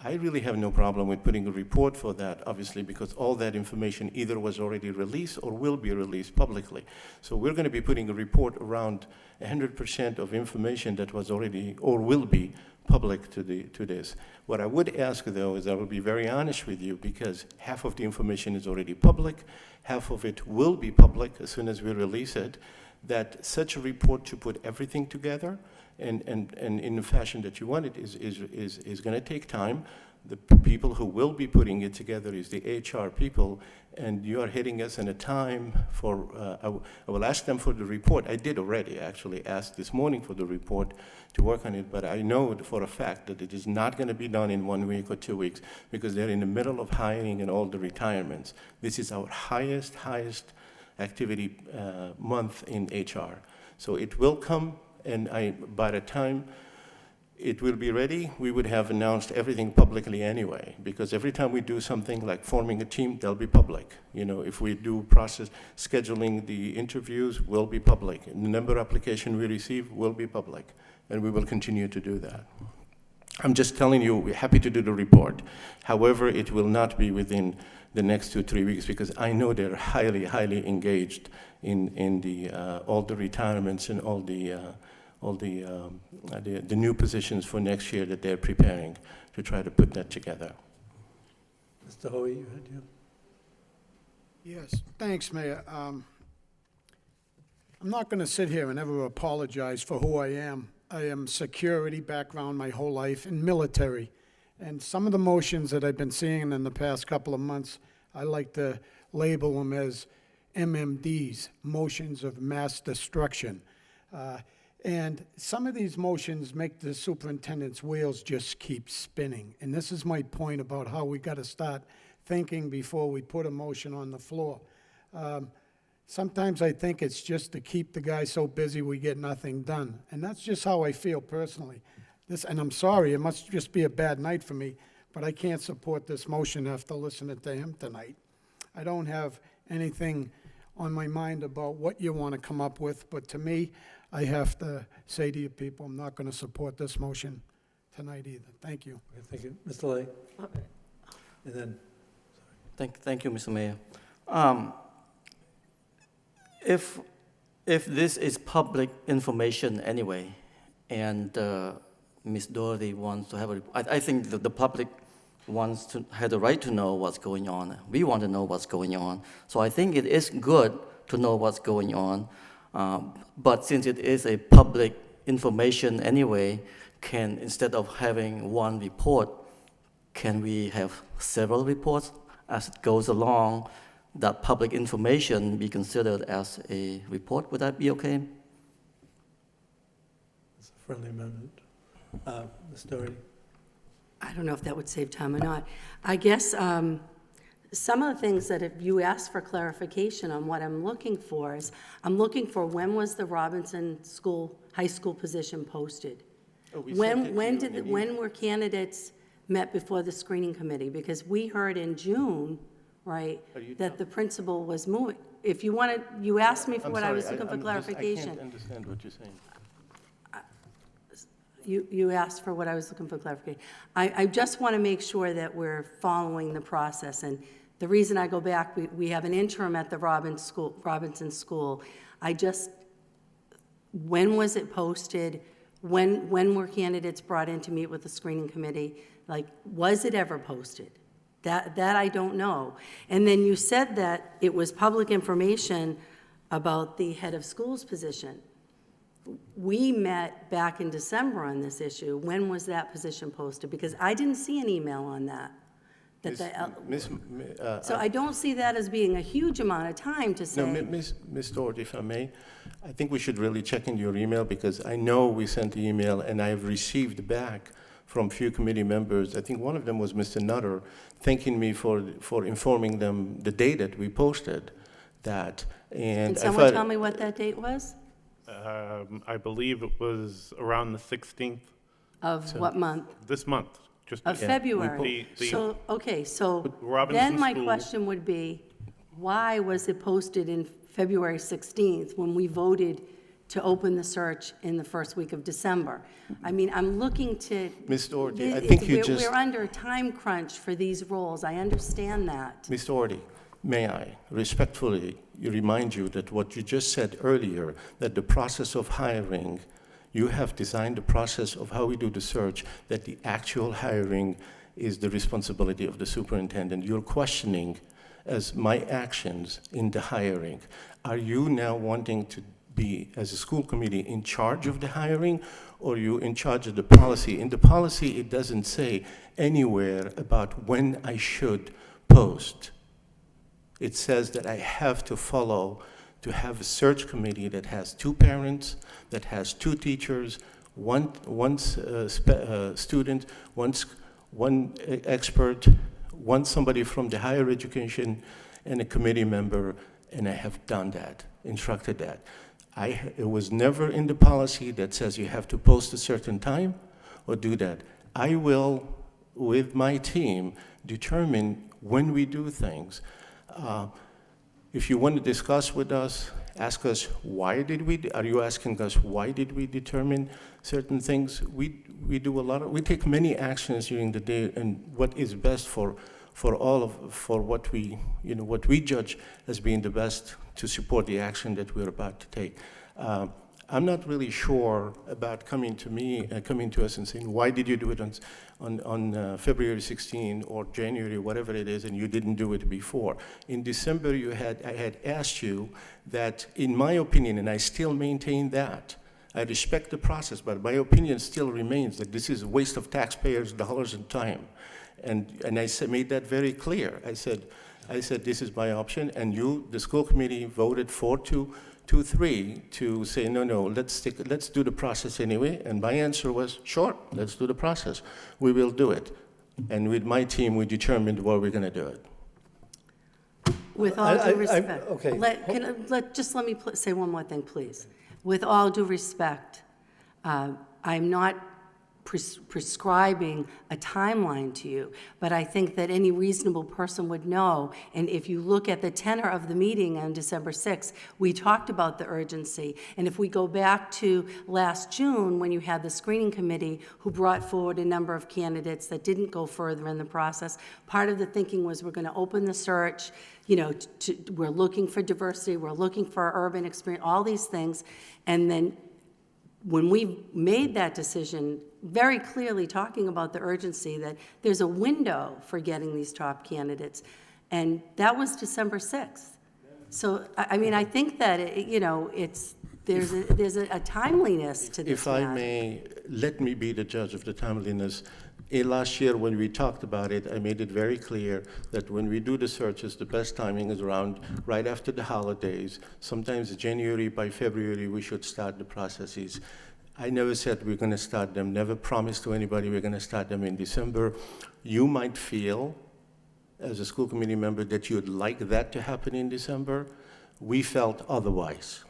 I really have no problem with putting a report for that, obviously, because all that information either was already released or will be released publicly. So we're going to be putting a report around 100% of information that was already or will be public to this. What I would ask, though, is I will be very honest with you, because half of the information is already public, half of it will be public as soon as we release it, that such a report to put everything together and in the fashion that you want it is going to take time. The people who will be putting it together is the HR people, and you are hitting us in a time for, I will ask them for the report. I did already actually ask this morning for the report to work on it, but I know for a fact that it is not going to be done in 1 week or 2 weeks, because they're in the middle of hiring and all the retirements. This is our highest activity month in HR. So it will come, and by the time it will be ready, we would have announced everything publicly anyway, because every time we do something like forming a team, they'll be public. You know, if we do process scheduling the interviews, will be public. And the number of applications we receive will be public, and we will continue to do that. I'm just telling you, we're happy to do the report. However, it will not be within the next 2 or 3 weeks, because I know they're highly engaged in the all the retirements and all the new positions for next year that they're preparing to try to put that together. Mr. Hoey, you had you? Yes, thanks, Mayor. I'm not going to sit here and ever apologize for who I am. I am security background my whole life and military. And some of the motions that I've been seeing in the past couple of months, I like to label them as MMDs, motions of mass destruction. And some of these motions make the superintendent's wheels just keep spinning. And this is my point about how we got to start thinking before we put a motion on the floor. Sometimes I think it's just to keep the guy so busy we get nothing done. And that's just how I feel personally. And I'm sorry, it must just be a bad night for me, but I can't support this motion after listening to him tonight. I don't have anything on my mind about what you want to come up with, but to me, I have to say to you people, I'm not going to support this motion tonight either. Thank you. Okay, thank you. Mr. Lay? And then, Thank you, Mr. Mayor. If, if this is public information anyway, and Ms. Doherty wants to have a, I think the public wants to, have the right to know what's going on. We want to know what's going on. So I think it is good to know what's going on. But since it is a public information anyway, can, instead of having one report, can we have several reports as it goes along, that public information be considered as a report? Would that be okay? It's a friendly amendment. Ms. Doherty? I don't know if that would save time or not. I guess some of the things that if you ask for clarification on what I'm looking for is, I'm looking for when was the Robinson high school position posted? When were candidates met before the screening committee? Because we heard in June, right, that the principal was moving. If you wanted, you asked me for what I was looking for clarification. I can't understand what you're saying. You asked for what I was looking for clarification. I just want to make sure that we're following the process, and the reason I go back, we have an interim at the Robinson School. When was it posted? When were candidates brought in to meet with the screening committee? Like, was it ever posted? That I don't know. And then you said that it was public information about the head of schools position. We met back in December on this issue. When was that position posted? Because I didn't see an email on that. So I don't see that as being a huge amount of time to say. No, Ms. Doherty, if I may, I think we should really check in your email, because I know we sent the email and I've received back from few committee members. I think one of them was Mr. Nutter, thanking me for informing them the day that we posted that. Can someone tell me what that date was? I believe it was around the 16th. Of what month? This month. Of February. So, okay, so then my question would be, why was it posted in February 16th when we voted to open the search in the first week of December? I mean, I'm looking to... Ms. Doherty, I think you just... We're under a time crunch for these roles. I understand that. Ms. Doherty, may I respectfully remind you that what you just said earlier, that the process of hiring, you have designed the process of how we do the search, that the actual hiring is the responsibility of the superintendent. You're questioning as my actions in the hiring. Are you now wanting to be, as a school committee, in charge of the hiring, or are you in charge of the policy? In the policy, it doesn't say anywhere about when I should post. It says that I have to follow, to have a search committee that has 2 parents, that has 2 teachers, one student, one expert, somebody from the higher education, and a committee member, and I have done that, instructed that. It was never in the policy that says you have to post a certain time or do that. I will, with my team, determine when we do things. If you want to discuss with us, ask us are you asking us why did we determine certain things? We take many actions during the day, and what is best for what we judge as being the best to support the action that we're about to take. I'm not really sure about coming to us and saying, why did you do it on February 16 or January, whatever it is, and you didn't do it before. In December, I had asked you that, in my opinion, and I still maintain that, I respect the process, but my opinion still remains that this is a waste of taxpayers' dollars and time. And I made that very clear. I said, this is my option, and the school committee voted 4-2-3 to say, no, let's do the process anyway. And my answer was, sure, let's do the process. We will do it. And with my team, we determined where we're going to do it. With all due respect. Okay. Let me say one more thing, please. With all due respect, I'm not prescribing a timeline to you, but I think that any reasonable person would know, and if you look at the tenor of the meeting on December 6th, we talked about the urgency, and if we go back to last June, when you had the screening committee who brought forward a number of candidates that didn't go further in the process, part of the thinking was we're going to open the search, you know, we're looking for diversity, we're looking for urban experience, all these things, and then when we made that decision, very clearly talking about the urgency that there's a window for getting these top candidates, and that was December 6th. So, I mean, I think that, you know, there's a timeliness to this If I matter. may, let me be the judge of the timeliness. Last year, when we talked about it, I made it very clear that when we do the searches, the best timing is around right after the holidays. Sometimes January, by February, we should start the processes. I never said we're going to start them, never promised to anybody we're going to start them in December. You might feel, as a school committee member, that you'd like that to happen in December. We felt otherwise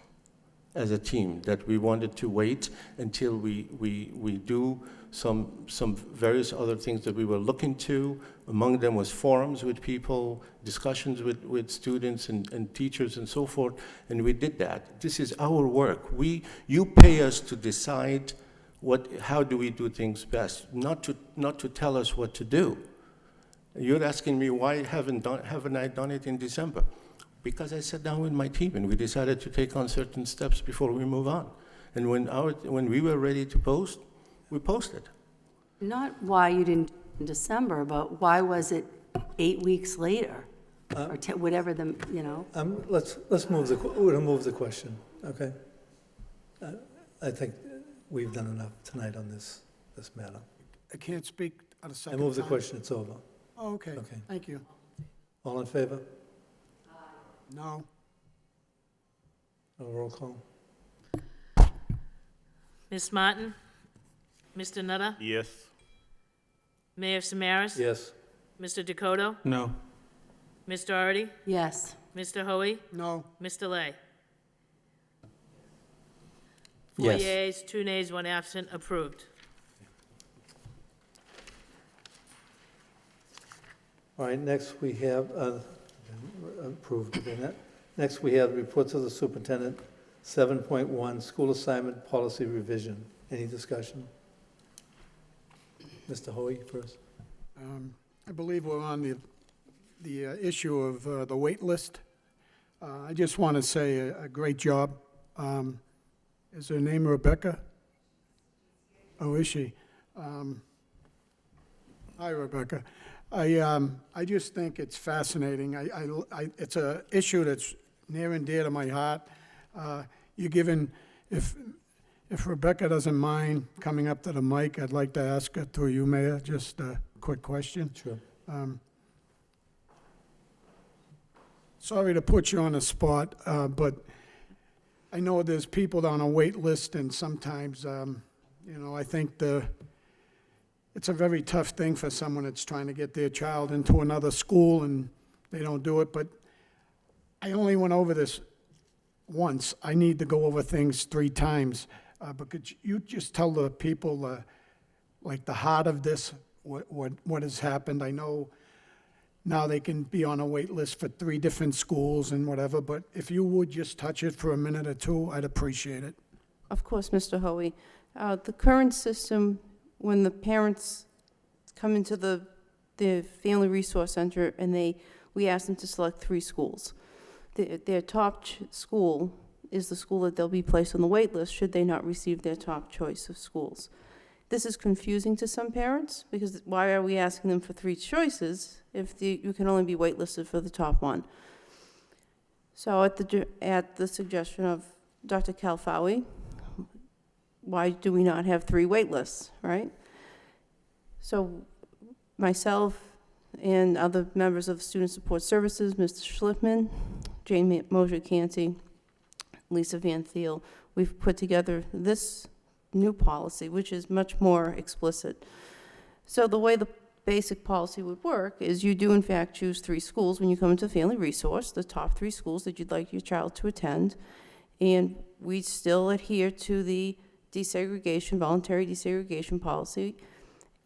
as a team, that we wanted to wait until we do some various other things that we were looking to. Among them was forums with people, discussions with students and teachers and so forth, and we did that. This is our work. You pay us to decide how do we do things best, not to tell us what to do. You're asking me why haven't I done it in December? Because I sat down with my team and we decided to take on certain steps before we move on. And when we were ready to post, we posted. Not why you didn't in December, but why was it 8 weeks later? Or whatever the, you know? Let's move we're going to move the question, okay? I think we've done enough tonight on this matter. I can't speak at a I second move the time. question, it's over. Oh, okay. Okay. Thank you. All in favor? No. A roll call? Ms. Martin? Mr. Nutter? Yes. Mayor Samaras? Yes. Mr. Dakota? No. Ms. Doherty? Yes. Mr. Hoey? No. Mr. Lay? 4 Yes. yeas, 2 nays, 1 absent, approved. All right, next we have, approved again. Next we have reports of the superintendent, 7.1, school assignment policy revision. Any discussion? Mr. Hoey first. I believe we're on the issue of the wait list. I just want to say a great job. Is her name Rebecca? Oh, is she? Hi, Rebecca. I just think it's fascinating. It's an issue that's near and dear to my heart. You're given, if Rebecca doesn't mind coming up to the mic, I'd like to ask her through you, Mayor, just a quick question. Sure. Sorry to put you on the spot, but I know there's people on a wait list, and sometimes, I think it's a very tough thing for someone that's trying to get their child into another school and they don't do it, but I only went over this once. I need to go over things 3 times. But could you just tell the people, like, the heart of this, what has happened? I know now they can be on a wait list for 3 different schools and whatever, but if you would just touch it for a minute or 2, I'd appreciate it. Of course, Mr. Hoey. The current system, when the parents come into the Family Resource Center and we ask them to select 3 schools, their top school is the school that they'll be placed on the wait list should they not receive their top choice of schools. This is confusing to some parents because why are we asking them for 3 choices if you can only be waitlisted for the top one? So at the suggestion of Dr. Kalfawi, why do we not have 3 wait lists, right? So myself and other members of Student Support Services, Mr. Schlickman, Jane Mosher-Canty, Lisa Van Thiel, we've put together this new policy, which is much more explicit. So the way the basic policy would work is you do in fact choose 3 schools when you come into Family Resource, the top 3 schools that you'd like your child to attend, and we still adhere to the desegregation, voluntary desegregation policy,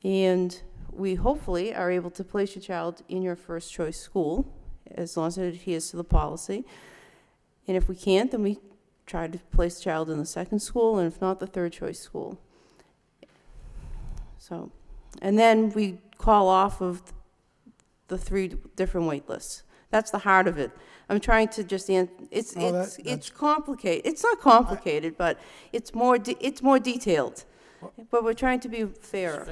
and we hopefully are able to place your child in your first choice school, as long as it adheres to the policy. And if we can't, then we try to place the child in the second school, and if not, the third choice school. So, and then we call off of the 3 different wait lists. That's the heart of it. I'm trying to just, it's complicated. It's not complicated, but it's more detailed. But we're trying to be fair.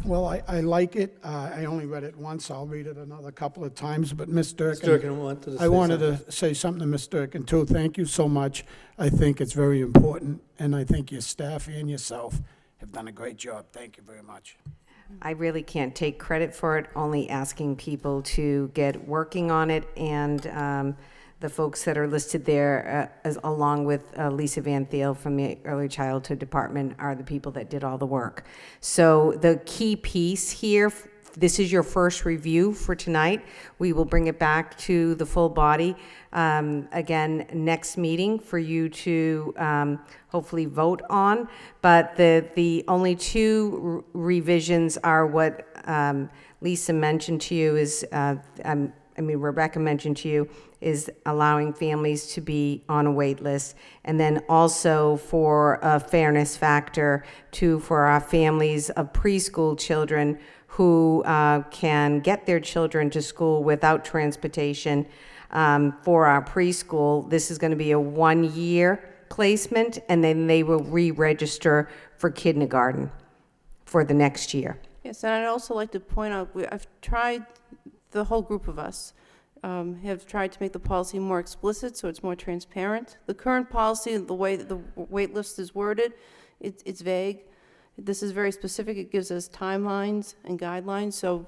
Well, I like it. I only read it once. I'll read it another couple of times, but Ms. Durkin. Durkin wanted to say I wanted something. to say something to Ms. Durkin, too. Thank you so much. I think it's very important, and I think your staff and yourself have done a great job. Thank you very much. I really can't take credit for it, only asking people to get working on it, and the folks that are listed there, along with Lisa Van Thiel from the Early Childhood Department, are the people that did all the work. So the key piece here, this is your first review for tonight. We will bring it back to the full body again next meeting for you to hopefully vote on. But the only 2 revisions are what Lisa mentioned to you is, Rebecca mentioned to you, is allowing families to be on a wait list. And then also for a fairness factor for our families of preschool children who can get their children to school without transportation for our preschool. This is going to be a 1-year placement, and then they will re-register for kindergarten for the next year. Yes, and I'd also like to point out, I've tried, the whole group of us have tried to make the policy more explicit so it's more transparent. The current policy, the way that the wait list is worded, it's vague. This is very specific. It gives us timelines and guidelines, so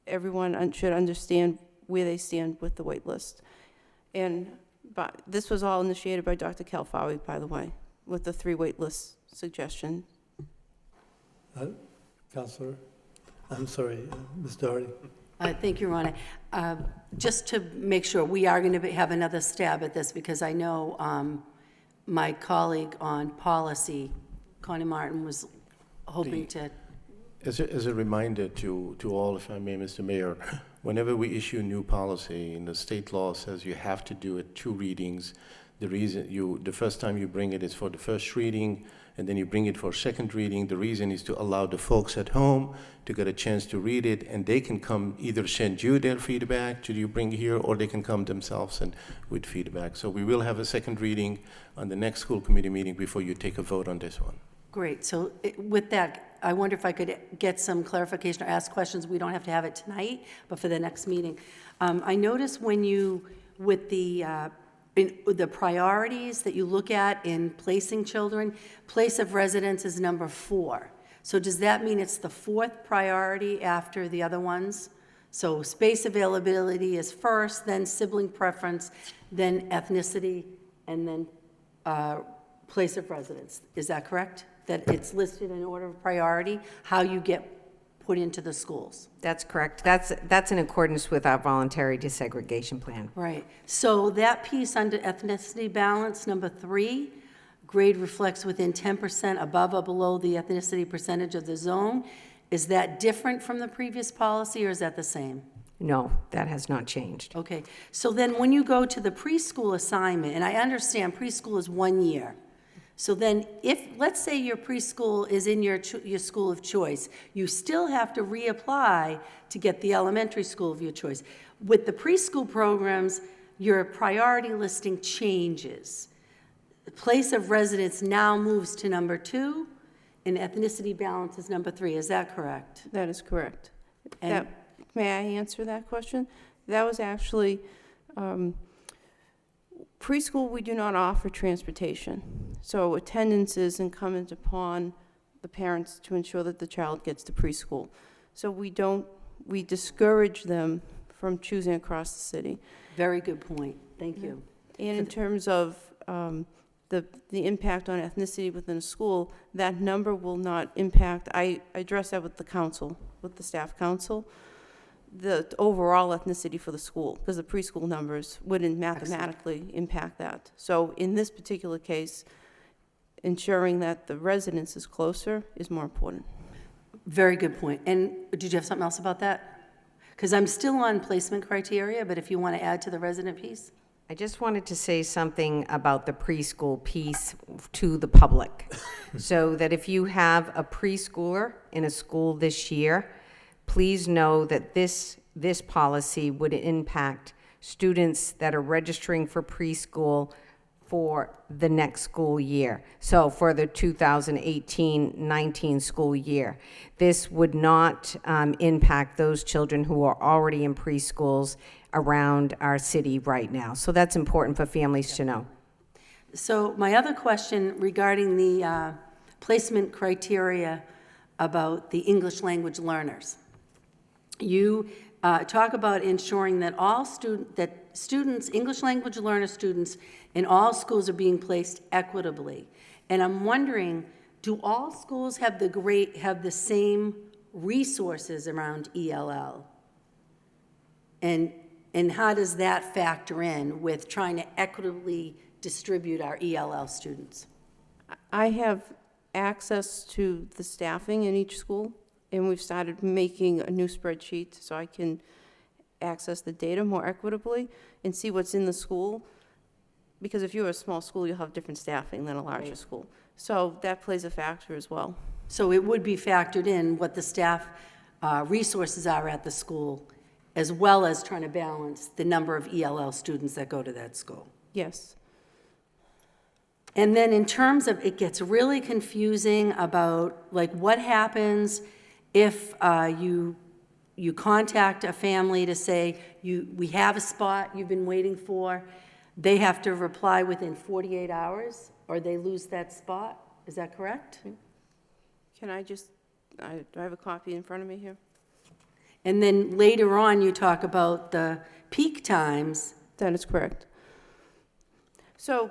everyone should understand where they stand with the wait list. But this was all initiated by Dr. Kalfawi, by the way, with the 3 wait list suggestion. Counselor, I'm sorry, Ms. Doherty. Thank you, Your Honor. Just to make sure, we are going to have another stab at this, because I know my colleague on policy, Connie Martin, was hoping to... As a reminder to all, if I may, Mr. Mayor, whenever we issue new policy, and the state law says you have to do it 2 readings, the first time you bring it is for the first reading, and then you bring it for second reading. The reason is to allow the folks at home to get a chance to read it, and they can come either send you their feedback to you bring here, or they can come themselves and with feedback. So we will have a second reading on the next school committee meeting before you take a vote on this one. Great. So with that, I wonder if I could get some clarification or ask questions. We don't have to have it tonight, but for the next meeting. I noticed when you, with the priorities that you look at in placing children, place of residence is number 4. So does that mean it's the 4th priority after the other ones? So space availability is first, then sibling preference, then ethnicity, and then place of residence. Is that correct? That it's listed in order of priority, how you get put into the schools? That's correct. That's in accordance with our voluntary desegregation plan. Right. So that piece under ethnicity balance, number 3, grade reflects within 10% above or below the ethnicity percentage of the zone. Is that different from the previous policy, or is that the same? No, that has not changed. Okay. So then when you go to the preschool assignment, and I understand preschool is 1 year. So then if, let's say your preschool is in your school of choice, you still have to reapply to get the elementary school of your choice. With the preschool programs, your priority listing changes. The place of residence now moves to number 2, and ethnicity balance is number 3. Is that correct? That is correct. And- May I answer that question? That was actually, preschool, we do not offer transportation. So attendance is incumbent upon the parents to ensure that the child gets to preschool. So we discourage them from choosing across the city. Very good point. Thank you. And in terms of the impact on ethnicity within a school, that number will not impact, I addressed that with the council, with the staff council, the overall ethnicity for the school, because the preschool numbers wouldn't mathematically impact that. So in this particular case, ensuring that the residence is closer is more important. Very good point. And did you have something else about that? Because I'm still on placement criteria, but if you want to add to the resident piece? I just wanted to say something about the preschool piece to the public. So that if you have a preschooler in a school this year, please know that this policy would impact students that are registering for preschool for the next school year. So for the 2018-19 school year. This would not impact those children who are already in preschools around our city right now. So that's important for families to know. So my other question regarding the placement criteria about the English language learners. You talk about ensuring that students, English language learner students in all schools are being placed equitably. And I'm wondering, do all schools have the same resources around ELL? And how does that factor in with trying to equitably distribute our ELL students? I have access to the staffing in each school, and we've started making a new spreadsheet so I can access the data more equitably and see what's in the school. Because if you're a small school, you'll have different staffing than a larger school. So that plays a factor as well. So it would be factored in what the staff resources are at the school, as well as trying to balance the number of ELL students that go to that school. Yes. And then in terms of, it gets really confusing about, like, what happens if you contact a family to say, we have a spot you've been waiting for. They have to reply within 48 hours, or they lose that spot. Is that correct? Can I just, do I have a copy in front of me here? And then later on, you talk about the peak times. That is correct. So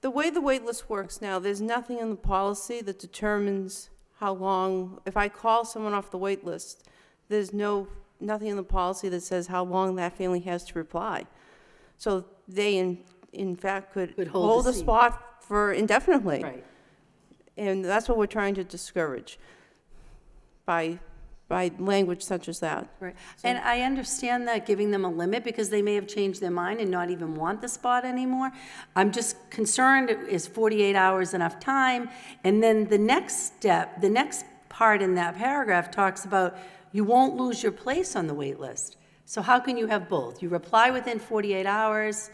the way the wait list works now, there's nothing in the policy that determines how long, if I call someone off the wait list, there's nothing in the policy that says how long that family has to reply. So they, in fact, could hold the a seat. spot for indefinitely. Right. And that's what we're trying to discourage by language such as that. Right. And I understand that, giving them a limit, because they may have changed their mind and not even want the spot anymore. I'm just concerned, is 48 hours enough time? And then the next step, the next part in that paragraph talks about you won't lose your place on the wait list. So how can you have both? You reply within 48 hours,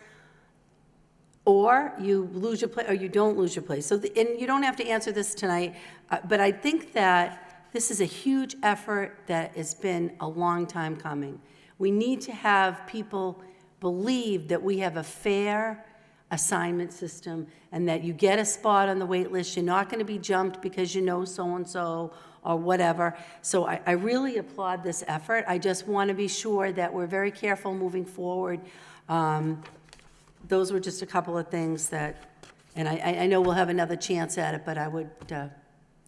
or you lose your place, or you don't lose your place. So, and you don't have to answer this tonight, but I think that this is a huge effort that has been a long time coming. We need to have people believe that we have a fair assignment system, and that you get a spot on the wait list. You're not going to be jumped because you know so-and-so or whatever. So I really applaud this effort. I just want to be sure that we're very careful moving forward. Those were just a couple of things that, and I know we'll have another chance at it, but I would,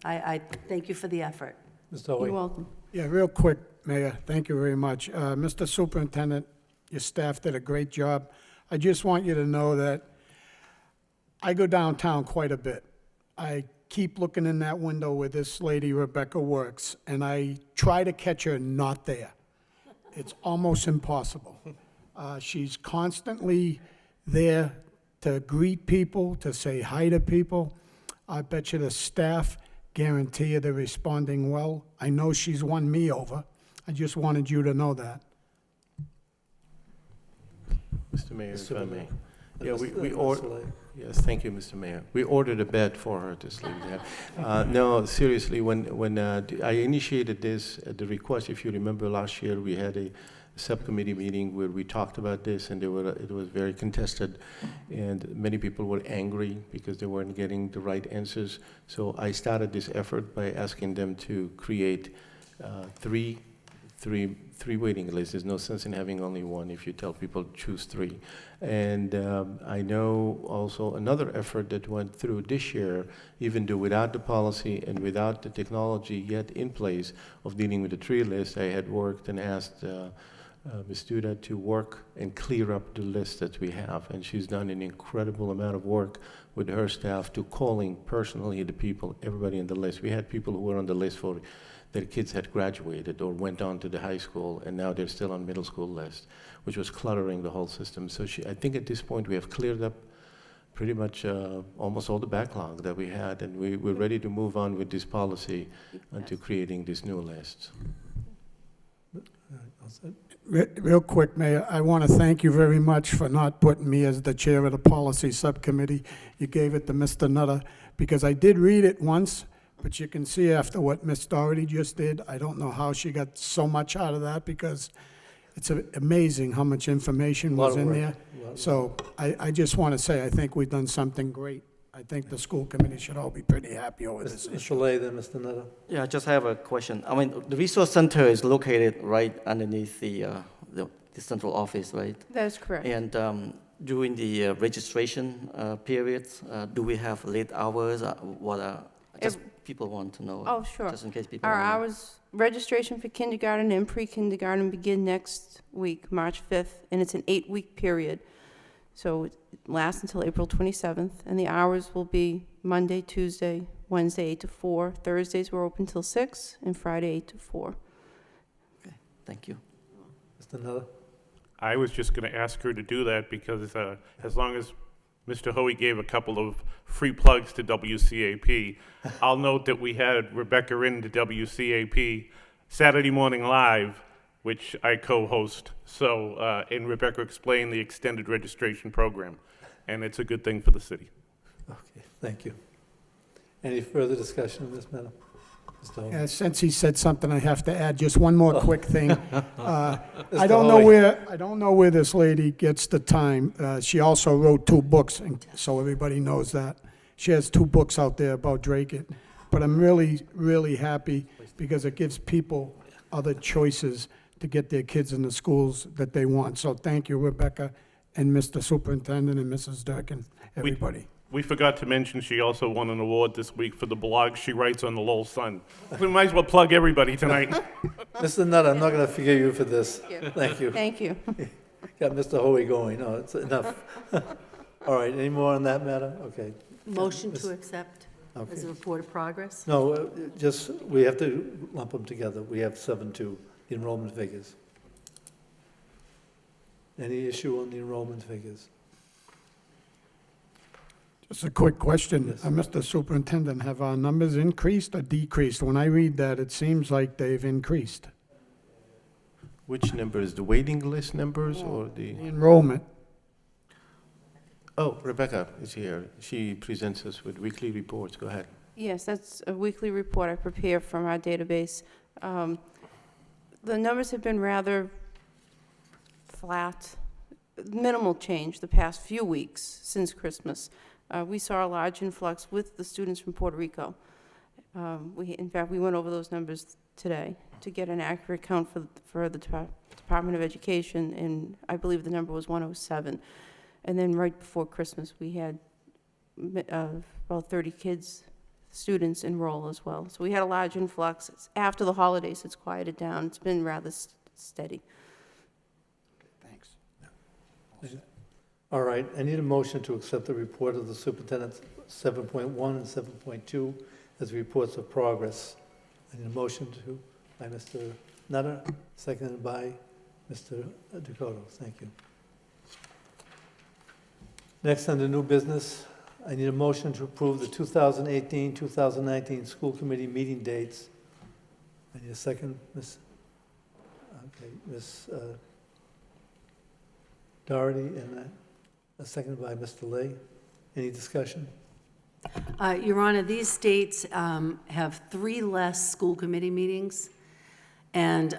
I thank you for the effort. Mr. Hoey. You're welcome. Yeah, real quick, Mayor, thank you very much. Mr. Superintendent, your staff did a great job. I just want you to know that I go downtown quite a bit. I keep looking in that window where this lady, Rebecca, works, and I try to catch her not there. It's almost impossible. She's constantly there to greet people, to say hi to people. I bet you the staff guarantee you they're responding well. I know she's won me over. I just wanted you to know that. Mr. Mayor, if I may. Yeah, Mr. Lay. Yes, thank you, Mr. Mayor. We ordered a bed for her to sleep there. No, seriously, when I initiated this, the request, if you remember last year, we had a subcommittee meeting where we talked about this, and it was very contested, and many people were angry because they weren't getting the right answers. So I started this effort by asking them to create three waiting lists. There's no sense in having only one if you tell people choose three. And I know also another effort that went through this year, even though without the policy and without the technology yet in place of dealing with the 3 list, I had worked and asked Ms. Duda, to work and clear up the list that we have. And she's done an incredible amount of work with her staff to calling personally the people, everybody in the list. We had people who were on the list for their kids had graduated or went on to the high school, and now they're still on middle school list, which was cluttering the whole system. So I think at this point we have cleared up pretty much almost all the backlog that we had, and we're ready to move on with this policy and to creating this new list. Real quick, Mayor, I want to thank you very much for not putting me as the chair of the policy subcommittee. You gave it to Mr. Nutter, because I did read it once, but you can see after what Ms. Doherty just did, I don't know how she got so much out of that, because it's amazing how much information was in there. So I just want to say, I think we've done something great. I think the school committee should all be pretty happy over this issue. Mr. Lay, then Mr. Nutter. Yeah, I just have a question. I mean, the resource center is located right underneath the central office, right? That is correct. And during the registration periods, do we have late hours? Just people want to know. Oh, sure. Just in case people Our wanna know. hours, registration for kindergarten and pre-kindergarten begin next week, March 5th, and it's an 8-week period. So it lasts until April 27th, and the hours will be Monday, Tuesday, Wednesday 8 to 4, Thursdays we're open till 6, and Friday 8 to 4. Okay, thank you. Mr. Nutter? I was just going to ask her to do that because as long as Mr. Hoey gave a couple of free plugs to WCAP, I'll note that we had Rebecca in to WCAP Saturday Morning Live, which I co-host. So, and Rebecca explained the extended registration program, and it's a good thing for the city. Okay, thank you. Any further discussion on this matter? Mr. Hoey? Since he said something, I have to add just one more quick thing. I Mr. don't know Hoey. I don't know where this lady gets the time. She also wrote 2 books, and so everybody knows that. She has 2 books out there about Drake. But I'm really, really happy because it gives people other choices to get their kids in the schools that they want. So thank you, Rebecca, and Mr. Superintendent, and Mrs. Durkin, everybody. We forgot to mention she also won an award this week for the blog she writes on the Lowell Sun. We might as well plug everybody tonight. Mr. Nutter, I'm not going to forgive you for this. Thank you. Thank you. Got Mr. Hoey going. No, it's enough. All right, any more on that matter? Okay. Motion to accept Okay. as a report of progress? No, just, we have to lump them together. We have 7-2, the enrollment figures. Any issue on the enrollment figures? Just a quick question. Yes. Mr. Superintendent, have our numbers increased or decreased? When I read that, it seems like they've increased. Which numbers, the waiting list numbers or the? The enrollment. Oh, Rebecca is here. She presents us with weekly reports. Go ahead. Yes, that's a weekly report I prepare from our database. The numbers have been rather flat, minimal change the past few weeks since Christmas. We saw a large influx with the students from Puerto Rico. In fact, we went over those numbers today to get an accurate count for the Department of Education, and I believe the number was 107. And then right before Christmas, we had about 30 students enroll as well. So we had a large influx. After the holidays, it's quieted down. It's been rather steady. Thanks. All right, I need a motion to accept the report of the superintendent 7.1 and 7.2 as reports of progress. I need a motion by Mr. Nutter, seconded by Mr. Dakota. Thank you. Next, under new business, I need a motion to approve the 2018-2019 school committee meeting dates. I need a second, Ms. Doherty, and seconded by Mr. Lay. Any discussion? Your Honor, these dates have 3 less school committee meetings, and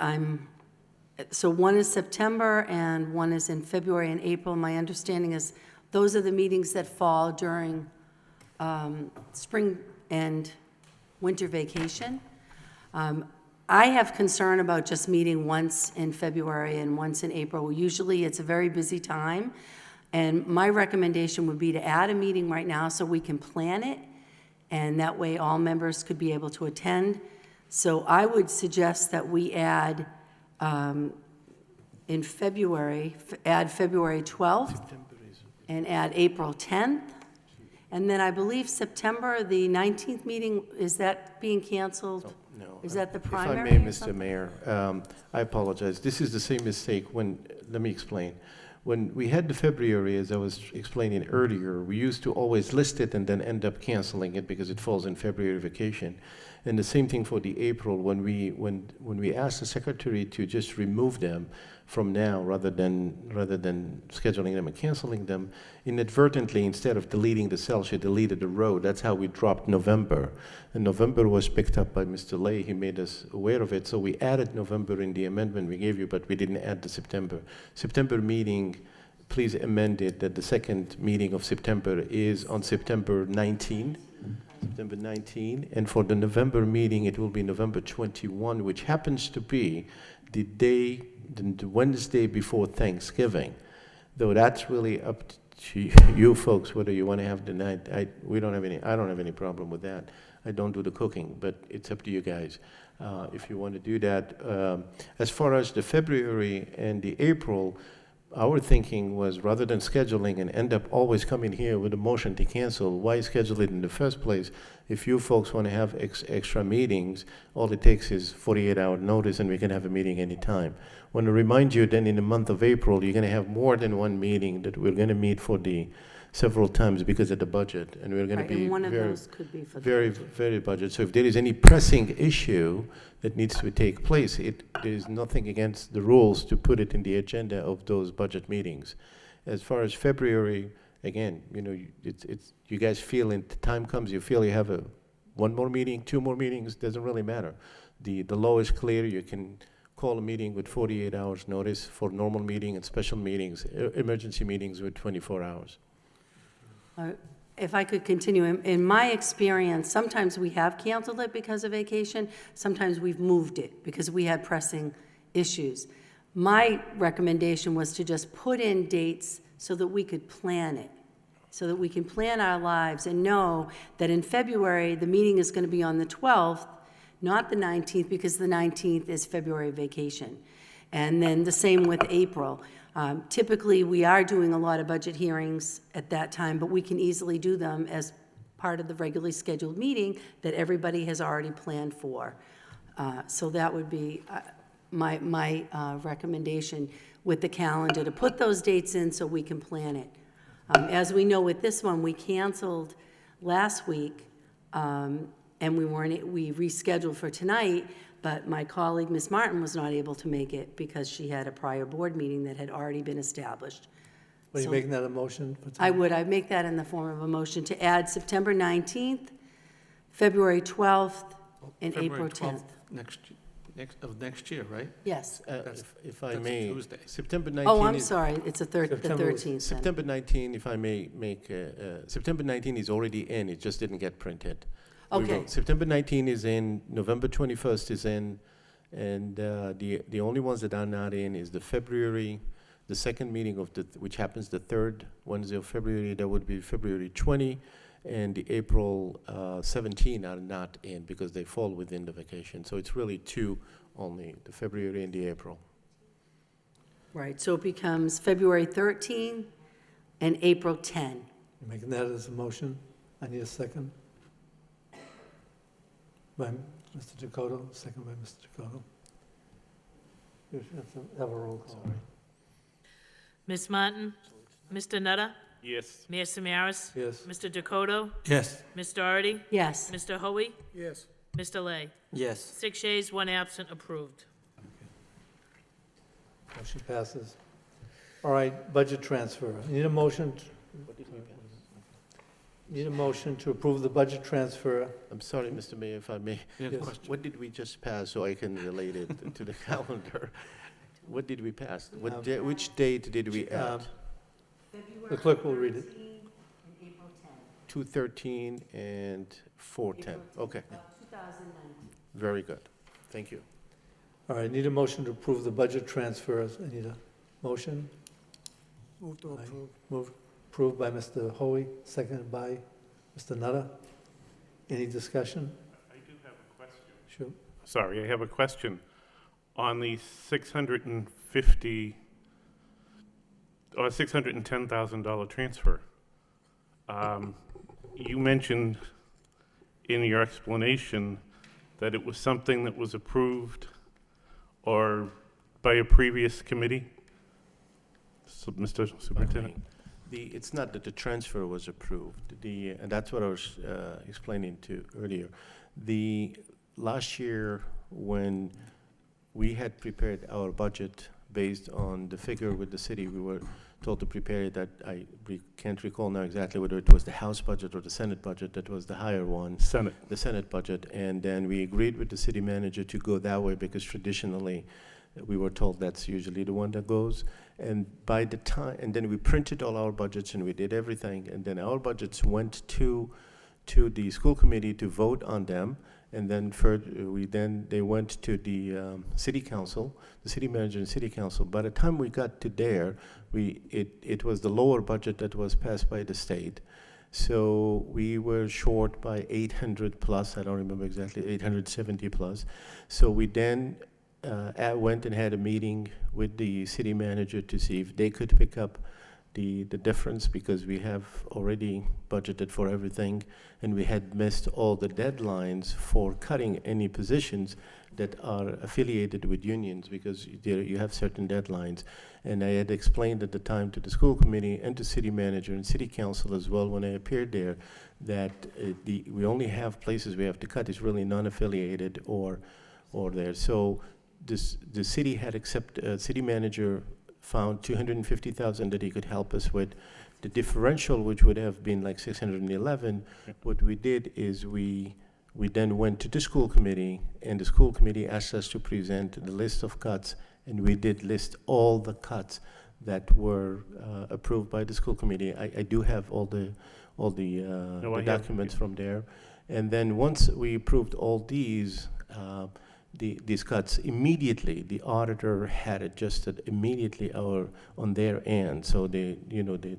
so one is September and one is in February and April. My understanding is those are the meetings that fall during spring and winter vacation. I have concern about just meeting once in February and once in April. Usually it's a very busy time, and my recommendation would be to add a meeting right now so we can plan it, and that way all members could be able to attend. So I would suggest that we add in February, add February 12th, and add April 10th. And then I believe September, the 19th meeting, is that being canceled? No. Is that the If I primary may, or Mr. something? Mayor, I apologize. This is the same mistake when, let me explain. When we had the February, as I was explaining earlier, we used to always list it and then end up canceling it because it falls in February vacation. And the same thing for the April, when we asked the secretary to just remove them from now rather than scheduling them and canceling them, inadvertently, instead of deleting the cell, she deleted the row. That's how we dropped November. And November was picked up by Mr. Lay. He made us aware of it. So we added November in the amendment we gave you, but we didn't add the September. September meeting, please amend it that the second meeting of September is on September 19. September 19, and for the November meeting, it will be November 21, which happens to be the day, the Wednesday before Thanksgiving. Though that's really up to you folks whether you want to have the night. I don't have any problem with that. I don't do the cooking, but it's up to you guys if you want to do that. As far as the February and the April, our thinking was rather than scheduling and end up always coming here with a motion to cancel, why schedule it in the first place? If you folks want to have extra meetings, all it takes is 48-hour notice and we can have a meeting anytime. I want to remind you then in the month of April, you're going to have more than one meeting that we're going to meet for the several times because of the budget. And we're going Right, to be and one of very, those could be for the very, budget. very budget. So if there is any pressing issue that needs to take place, there is nothing against the rules to put it in the agenda of those budget meetings. As far as February, again, you guys feel in time comes, you feel you have one more meeting, two more meetings, doesn't really matter. The law is clear. You can call a meeting with 48 hours notice for normal meeting and special meetings, emergency meetings with 24 hours. If I could continue, in my experience, sometimes we have canceled it because of vacation, sometimes we've moved it because we had pressing issues. My recommendation was to just put in dates so that we could plan it, so that we can plan our lives and know that in February, the meeting is going to be on the 12th, not the 19th, because the 19th is February vacation. And then the same with April. Typically, we are doing a lot of budget hearings at that time, but we can easily do them as part of the regularly scheduled meeting that everybody has already planned for. So that would be my recommendation with the calendar, to put those dates in so we can plan it. As we know with this one, we canceled last week, and we rescheduled for tonight, but my colleague, Ms. Martin, was not able to make it because she had a prior board meeting that had already been established. Are you So making that a motion? I'd make that in the form of a motion to add September 19th, February 12th, and April 10th. Next year, right? Yes. If I That's a may, Tuesday. September 19th. Oh, I'm sorry, it's the 13th then. September 19, if I may make, September 19 is already in, it just didn't get printed. We Okay. will- September 19 is in, November 21st is in, and the only ones that are not in is the February, the second meeting of which happens the third Wednesday of February, that would be February 20, and the April 17 are not in because they fall within the vacation. So it's really two only, the February and the April. Right, so it becomes February 13 and April 10. You're making that as a motion? I need a second. By Mr. Dakota, second by Mr. Dakota. You should have a roll call. Ms. Martin? Mr. Nutter? Yes. Mayor Samaras? Yes. Mr. Dakota? Yes. Ms. Doherty? Yes. Mr. Hoey? Yes. Mr. Lay? Yes. 6 yeas, 1 absent, approved. Motion passes. All right, budget transfer. I need a motion. Need a motion to approve the budget transfer. I'm sorry, Mr. Mayor, if I may. Yeah, Yes. question. What did we just pass so I can relate it to the calendar? What did we pass? Which date did we add? The clerk will read it. 2/13 and 4/10. Okay, very good. Thank you. All right, need a motion to approve the budget transfers. I need a motion. Move to approve. Approved by Mr. Hoey, seconded by Mr. Nutter. Any discussion? I do have a question. Sure. Sorry, I have a question. on the $650 or $610,000 transfer. You mentioned in your explanation that it was something that was approved or by a previous committee? So, Mr. Superintendent? It's not that the transfer was approved, and that's what I was explaining to earlier. Last year, when we had prepared our budget based on the figure with the city, we were told to prepare it. That can't recall now exactly whether it was the House budget or the Senate budget that was the higher one. Senate. The Senate budget, and then we agreed with the city manager to go that way because traditionally we were told that's usually the one that goes. And by the time, and then we printed all our budgets and we did everything, and then our budgets went to the school committee to vote on them, and then they went to the city council, the city manager and city council. By the time we got to there, it was the lower budget that was passed by the state. So we were short by 800 plus, I don't remember exactly, 870 plus. So we then went and had a meeting with the city manager to see if they could pick up the difference, because we have already budgeted for everything and we had missed all the deadlines for cutting any positions that are affiliated with unions, because you have certain deadlines. And I had explained at the time to the school committee and to city manager and city council as well when I appeared there that we only have places we have to cut is really non-affiliated or there. So the city had city manager found $250,000 that he could help us with. The differential, which would have been like 611, what we did is we then went to the school committee, and the school committee asked us to present the list of cuts, and we did list all the cuts that were approved by the school committee. I do have all the documents from there. And then once we approved all these cuts, immediately the auditor had adjusted immediately on their end, so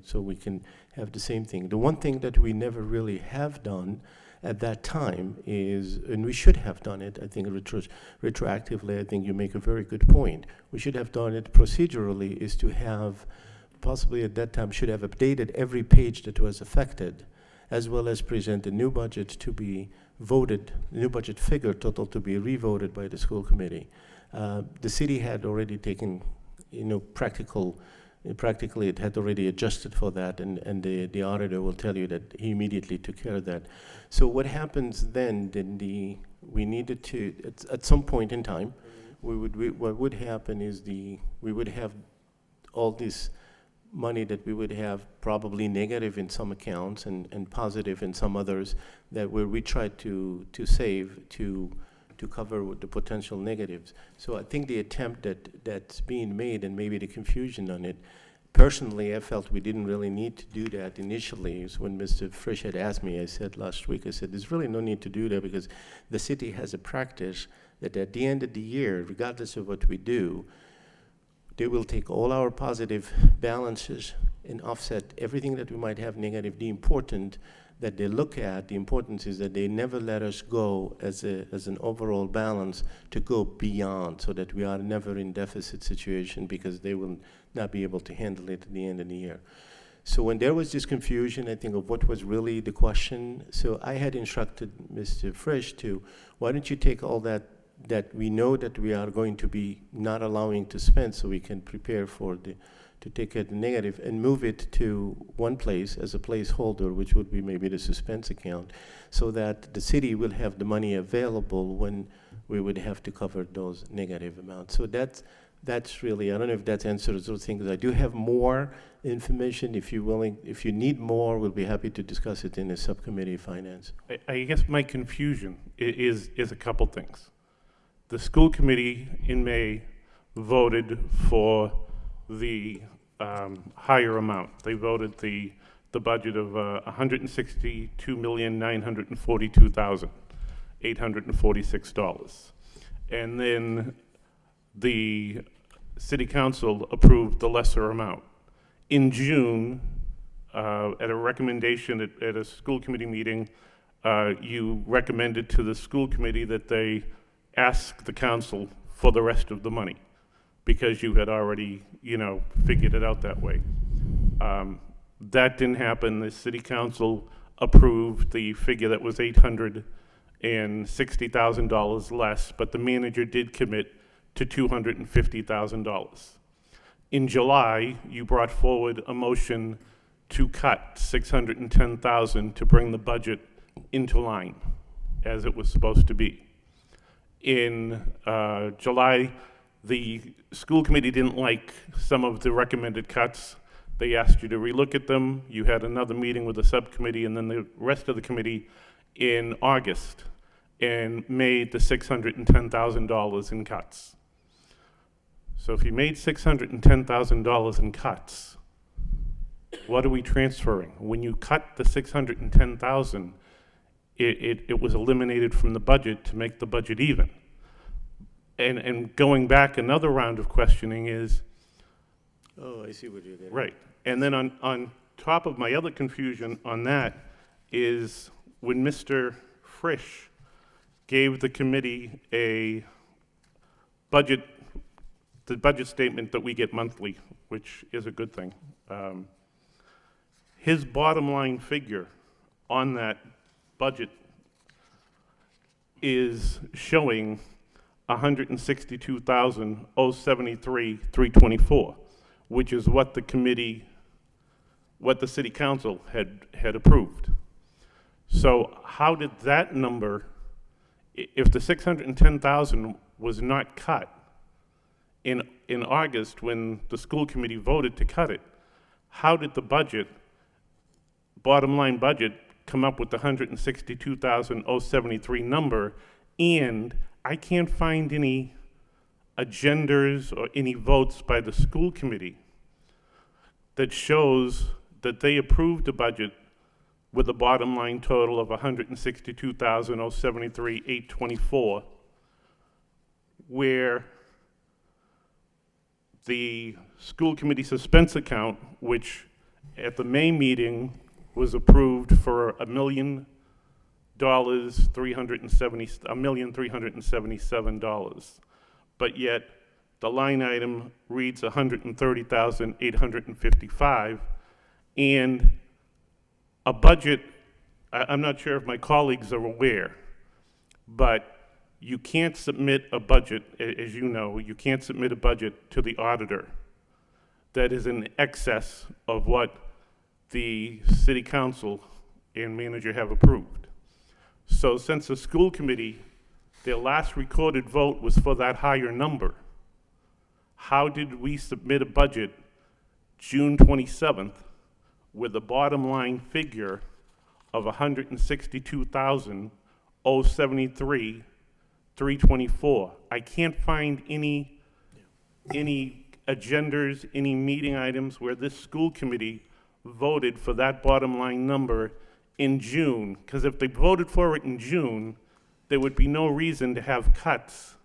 so we can have the same thing. The one thing that we never really have done at that time is, and we should have done it, I think retroactively, I think you make a very good point. We should have done it procedurally, is to have, possibly at that time, should have updated every page that was affected, as well as present a new budget to be voted, new budget figure total to be revoted by the school committee. The city had already taken, practically it had already adjusted for that, and the auditor will tell you that he immediately took care of that. So what happens then we needed to, at some point in time, what would happen is we would have all this money that we would have probably negative in some accounts and positive in some others, that where we tried to save to cover with the potential negatives. So I think the attempt that's being made, and maybe the confusion on it, personally I felt we didn't really need to do that initially. So when Mr. Frisch had asked me, I said last week, I said there's really no need to do that, because the city has a practice that at the end of the year, regardless of what we do, they will take all our positive balances and offset everything that we might have negative. The important that they look at, the importance is that they never let us go as an overall balance to go beyond, so that we are never in deficit situation, because they will not be able to handle it at the end of the year. So when there was this confusion, I think, of what was really the question, so I had instructed Mr. Frisch to, why don't you take all that we know that we are going to be not allowing to spend, so we can prepare to take it negative, and move it to one place as a placeholder, which would be maybe the suspense account, so that the city will have the money available when we would have to cover those negative amounts. So that's really, I don't know if that answers those things. I do have more information. If you need more, we'll be happy to discuss it in the subcommittee of finance. I guess my confusion is a couple things. The school committee in May voted for the higher amount. They voted the budget of $162,942,846. And then the city council approved the lesser amount. In June, at a recommendation at a school committee meeting, you recommended to the school committee that they ask the council for the rest of the money, because you had already, figured it out that way. That didn't happen. The city council approved the figure that was $860,000 less, but the manager did commit to $250,000. In July, you brought forward a motion to cut $610,000 to bring the budget into line, as it was supposed to be. In July, the school committee didn't like some of the recommended cuts. They asked you to relook at them. You had another meeting with the subcommittee and then the rest of the committee in August and made the $610,000 in cuts. So if you made $610,000 in cuts, what are we transferring? When you cut the $610,000, it was eliminated from the budget to make the budget even. And going back, another round of questioning is, Oh, I see what you did. right. And then on top of my other confusion on that is when Mr. Frisch gave the committee the budget statement that we get monthly, which is a good thing. His bottom line figure on that budget is showing $162,073,324, which is what the city council had approved. So how did that number, if the $610,000 was not cut in August when the school committee voted to cut it, how did the bottom line budget, come up with the $162,073 number? And I can't find any agendas or any votes by the school committee that shows that they approved a budget with a bottom line total of $162,073,824, where the school committee suspense account, which at the May meeting was approved for $1,377,000, but yet the line item reads $130,855, and a budget, I'm not sure if my colleagues are aware, but you can't submit a budget, as you know, you can't submit a budget to the auditor that is in excess of what the city council and manager have approved. So since the school committee, their last recorded vote was for that higher number, how did we submit a budget June 27th with a bottom line figure of $162,073,324? I can't find any agendas, any meeting items where this school committee voted for that bottom line number in June, because if they voted for it in June, there would be no reason to have cuts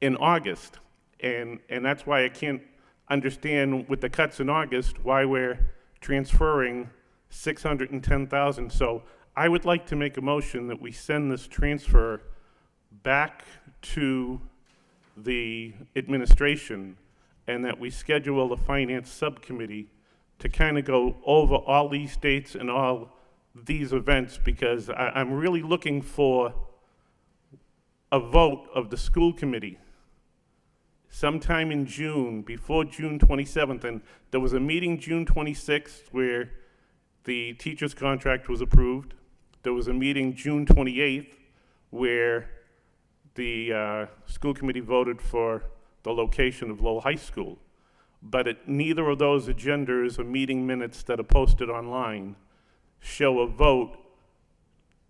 in August. And that's why I can't understand with the cuts in August why we're transferring $610,000. So I would like to make a motion that we send this transfer back to the administration and that we schedule a finance subcommittee to kind of go over all these dates and all these events, because I'm really looking for a vote of the school committee sometime in June, before June 27th. And there was a meeting June 26th where the teacher's contract was approved. There was a meeting June 28th where the school committee voted for the location of Lowell High School. But neither of those agendas or meeting minutes that are posted online show a vote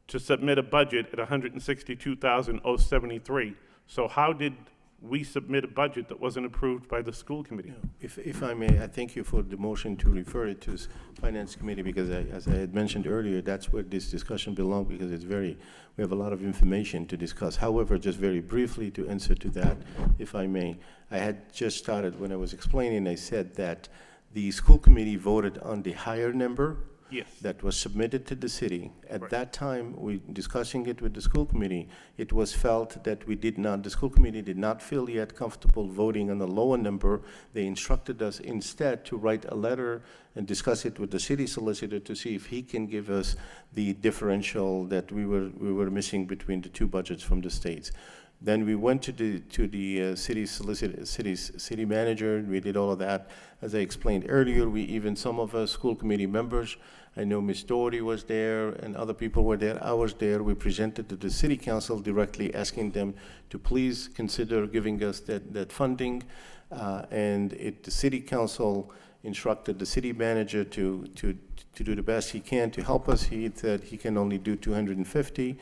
to submit a budget at $162,073. So how did we submit a budget that wasn't approved by the school committee? If I may, I thank you for the motion to refer it to Finance Committee, because as I had mentioned earlier, that's where this discussion belongs, because we have a lot of information to discuss. However, just very briefly to answer to that, if I may, I had just started, when I was explaining, I said that the school committee voted on the higher number, Yes. that was submitted to the city. At Right. that time, we discussing it with the school committee, it was felt that the school committee did not feel yet comfortable voting on the lower number. They instructed us instead to write a letter and discuss it with the city solicitor to see if he can give us the differential that we were missing between the two budgets from the states. Then we went to the city solicitor, city manager, and we did all of that. As I explained earlier, even some of us school committee members, I know Ms. Doherty was there and other people were there, I was there. We presented to the city council directly asking them to please consider giving us that funding. The city council instructed the city manager to do the best he can to help us. He said he can only do 250.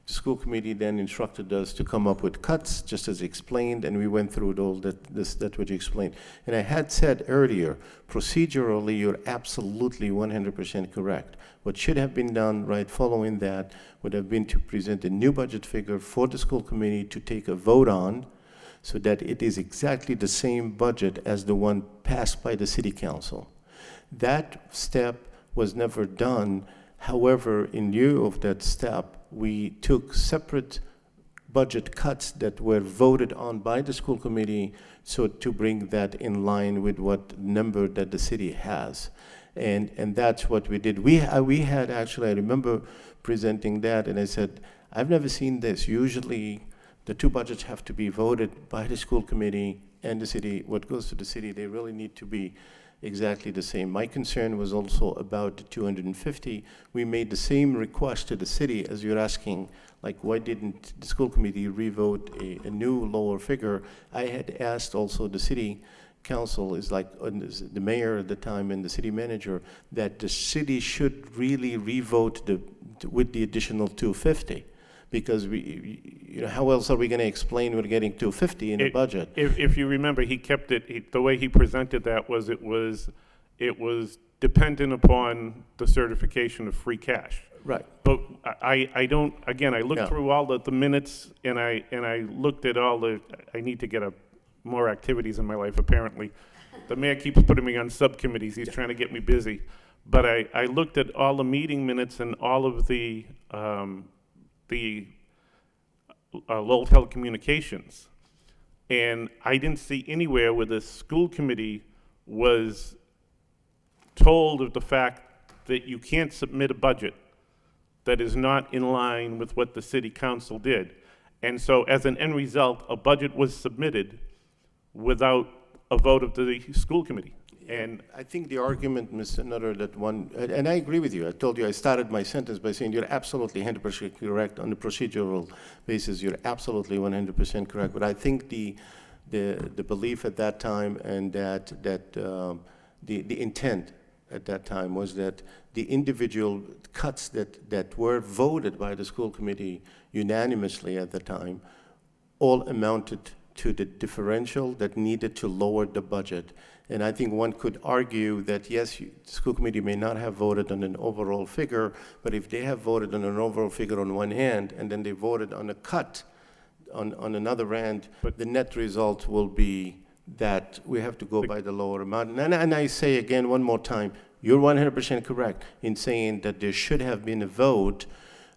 The school committee then instructed us to come up with cuts, just as explained, and we went through that what you explained. And I had said earlier, procedurally, you're absolutely 100% correct. What should have been done right following that would have been to present a new budget figure for the school committee to take a vote on, so that it is exactly the same budget as the one passed by the city council. That step was never done. However, in lieu of that step, we took separate budget cuts that were voted on by the school committee, so to bring that in line with what number that the city has. And that's what we did. We had actually, I remember presenting that, and I said, I've never seen this. Usually, the two budgets have to be voted by the school committee and the city. What goes to the city, they really need to be exactly the same. My concern was also about the 250. We made the same request to the city as you're asking, like why didn't the school committee revote a new lower figure? I had asked also the city council, is like the mayor at the time and the city manager, that the city should really revote with the additional 250. Because how else are we going to explain we're getting 250 in the budget? If you remember, he kept it, the way he presented that was it was dependent upon the certification of free cash. Right. But I don't, again, I looked through all the minutes and I looked at I need to get more activities in my life, apparently. The mayor keeps putting me on subcommittees. He's trying to get me busy. But I looked at all the meeting minutes and all of the Lowell telecommunications, and I didn't see anywhere where the school committee was told of the fact that you can't submit a budget that is not in line with what the city council did. And so as an end result, a budget was submitted without a vote of the school committee. And I think the argument, Mr. Nutter, and I agree with you. I told you, I started my sentence by saying you're absolutely 100% correct on the procedural basis. You're absolutely 100% correct. But I think the belief at that time and the intent at that time was that the individual cuts that were voted by the school committee unanimously at the time all amounted to the differential that needed to lower the budget. And I think one could argue that, yes, the school committee may not have voted on an overall figure, but if they have voted on an overall figure on one hand, and then they voted on a cut on another hand, the net result will be that we have to go by the lower amount. And I say again, one more time, you're 100% correct in saying that there should have been a vote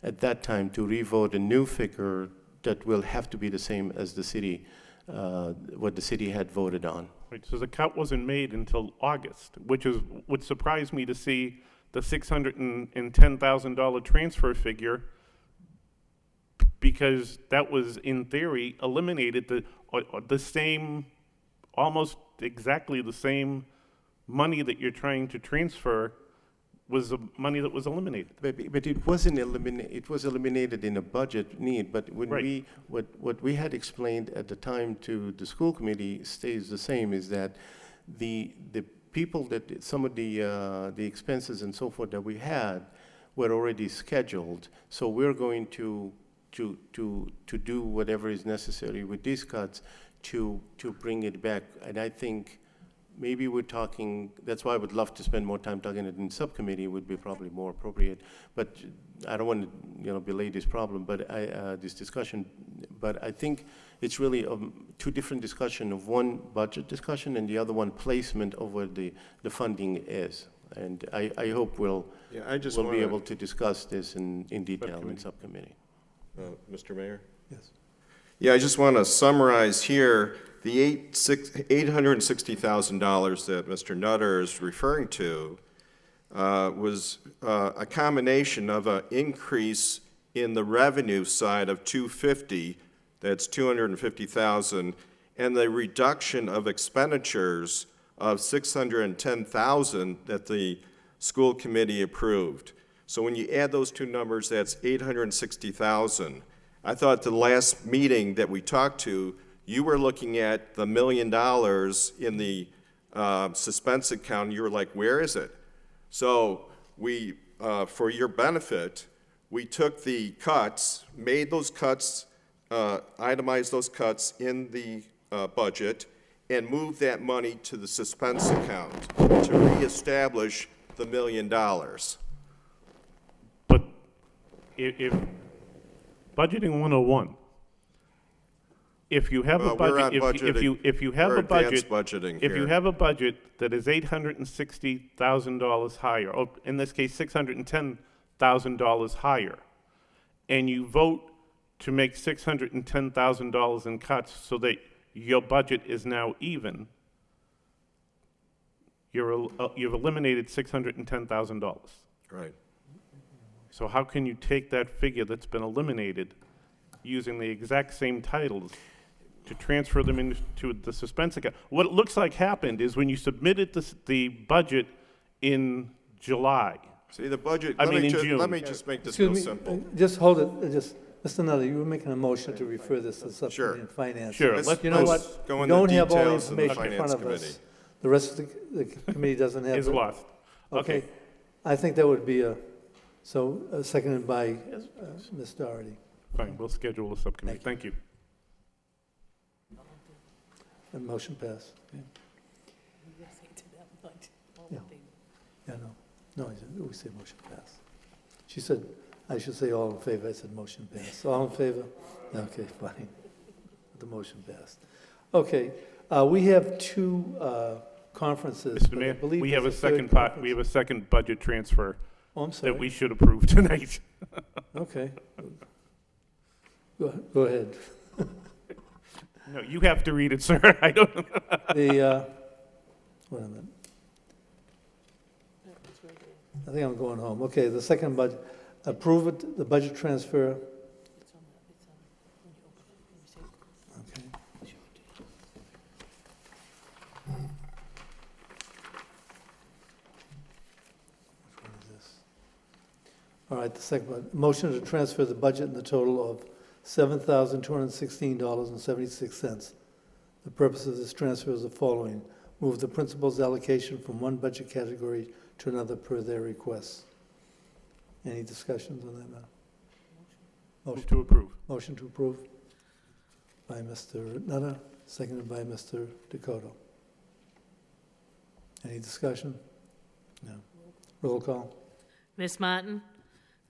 at that time to revote a new figure that will have to be the same as the city, what the city had voted on. Right, so the cut wasn't made until August, which would surprise me to see the $610,000 transfer figure, because that was, in theory, eliminated the same, almost exactly the same money that you're trying to transfer was the money that was eliminated. But it wasn't eliminated. It was eliminated in a budget need. But when Right. what we had explained at the time to the school committee stays the same. Is that the people that some of the expenses and so forth that we had were already scheduled. So we're going to do whatever is necessary with these cuts to bring it back. And I think maybe we're talking, that's why I would love to spend more time talking it in subcommittee, would be probably more appropriate. But I don't want to belay this problem, but this discussion. But I think it's really two different discussion of one budget discussion and the other one placement of where the funding is. And I hope we'll Yeah, I just be want able to discuss this in detail in Subcommittee. subcommittee. Mr. Mayor? Yes. Yeah, I just want to summarize here, the $860,000 that Mr. Nutter is referring to was a combination of an increase in the revenue side of 250, that's 250,000, and the reduction of expenditures of 610,000 that the school committee approved. So when you add those two numbers, that's 860,000. I thought the last meeting that we talked to, you were looking at the $1 million in the suspense account, and you were like, where is it? So we, for your benefit, we took the cuts, made those cuts, itemized those cuts in the budget, and moved that money to the suspense account to reestablish the $1 million. But if budgeting 101, if you have a Well, we're budget, on if you have we're a budget, advanced budgeting if you here. have a budget that is $860,000 higher, or in this case, $610,000 higher, and you vote to make $610,000 in cuts so that your budget is now even, you've eliminated $610,000. Right. So how can you take that figure that's been eliminated using the exact same titles to transfer them into the suspense account? What it looks like happened is when you submitted the budget in July, See, the budget, I mean, in let June. me just make this Excuse real me, simple. just hold it, Mr. Nutter, you were making a motion to refer this to Sure. Subcommittee on Finance. Sure, Let's- You know let's what? go We into don't have all the details in the information in front Finance of us. Committee. The rest of the committee doesn't have is it. lost. Okay. I think that would be seconded by Ms. Doherty. Fine, we'll schedule a subcommittee. Thank you. And motion passed. Okay. Yeah. Yeah, no, I didn't. We say motion passed. She said, I should say all in favor. I said motion passed. All in favor? Okay, fine. The motion passed. Okay, we have two conferences. Mr. but I Mayor, believe we have a there's third second part, conference. we have a second budget transfer Oh, I'm that sorry. we should approve tonight. Okay. Go ahead. No, you have to read it, sir. I don't. The, wait a minute. I think I'm going home. Okay, the second budget, approve it, the budget transfer. Okay. Which one is this? All right, the second one, motion to transfer the budget in the total of $7,216.76. The purpose of this transfer is the following: move the principal's allocation from one budget category to another per their requests. Any discussions on that matter? Move to approve. Motion to approve by Mr. Nutter, seconded by Mr. Dakota. Any discussion? No. Roll call? Ms. Martin?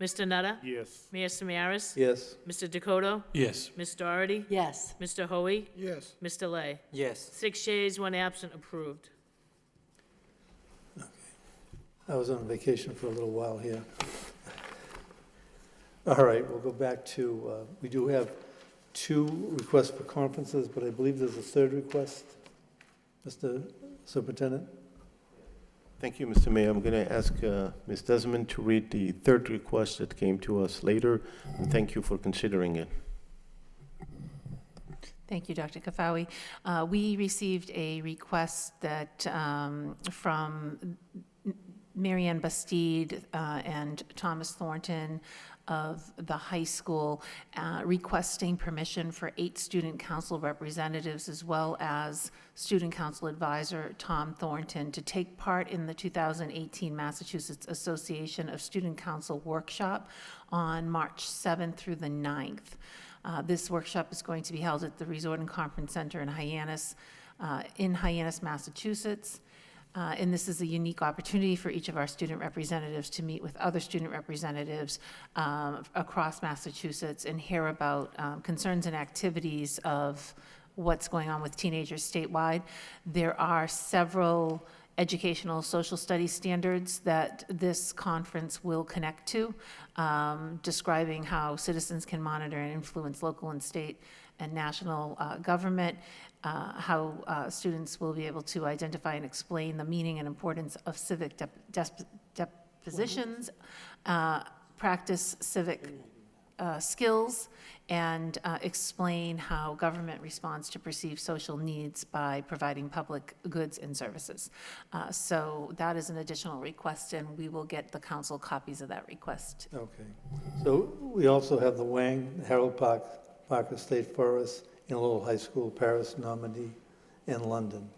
Mr. Nutter? Yes. Mayor Samaras? Yes. Mr. Dakota? Yes. Ms. Doherty? Yes. Mr. Hoey? Yes. Mr. Lay? Yes. 6 yeas, 1 absent, approved. I was on vacation for a little while here. All right, we'll go back to, we do have 2 requests for conferences, but I believe there's a third request. Mr. Superintendent? Thank you, Mr. Mayor. I'm going to ask Ms. Desmond to read the third request that came to us later, and thank you for considering it. Thank you, Dr. Kafawi. We received a request that from Marianne Bastide and Thomas Thornton of the high school requesting permission for 8 student council representatives as well as student council advisor Tom Thornton to take part in the 2018 Massachusetts Association of Student Council workshop on March 7th through the 9th. This workshop is going to be held at the Resort and Conference Center in Hyannis, Massachusetts. And this is a unique opportunity for each of our student representatives to meet with other student representatives across Massachusetts and hear about concerns and activities of what's going on with teenagers statewide. There are several educational social studies standards that this conference will connect to, describing how citizens can monitor and influence local and state and national government, how students will be able to identify and explain the meaning and importance of civic depositions, practice civic skills, and explain how government responds to perceived social needs by providing public goods and services. So that is an additional request, and we will get the council copies of that request. Okay. So we also have the Wang, Harold Park, Parker State Forest, in Lowell High School, Paris, Normandy, and London.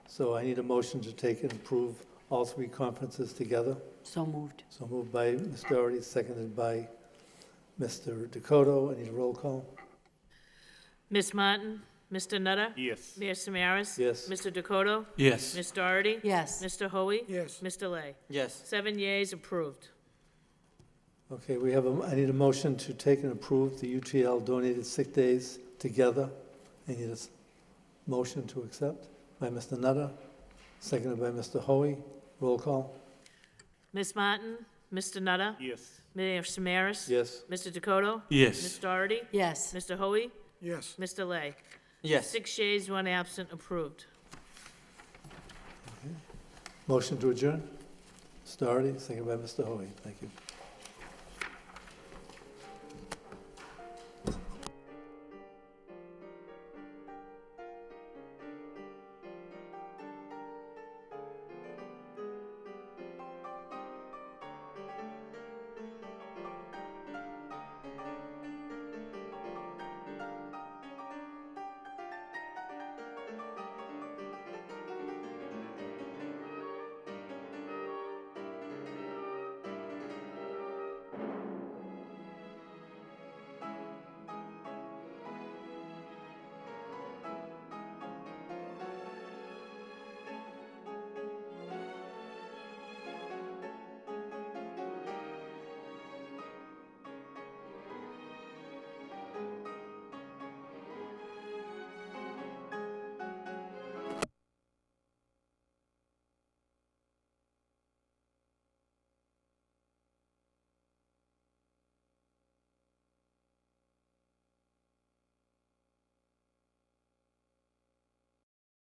So I need a motion to take and approve all three conferences together. So moved. So moved by Ms. Doherty, seconded by Mr. Dakota. I need a roll call. Ms. Martin? Mr. Nutter? Yes. Mayor Samaras? Yes. Mr. Dakota? Yes. Ms. Doherty? Yes. Mr. Hoey? Yes. Mr. Lay? Yes. 7 yeas, approved. Okay, we have, I need a motion to take and approve the UTL donated sick days together. I need a motion to accept by Mr. Nutter, seconded by Mr. Hoey. Roll call. Ms. Martin? Mr. Nutter? Yes. Mayor Samaras? Yes. Mr. Dakota? Yes. Ms. Doherty? Yes. Mr. Hoey? Yes. Mr. Lay? Yes. 6 yeas, 1 absent, approved. Motion to adjourn. Mr. Doherty, seconded by Mr. Hoey. Thank you.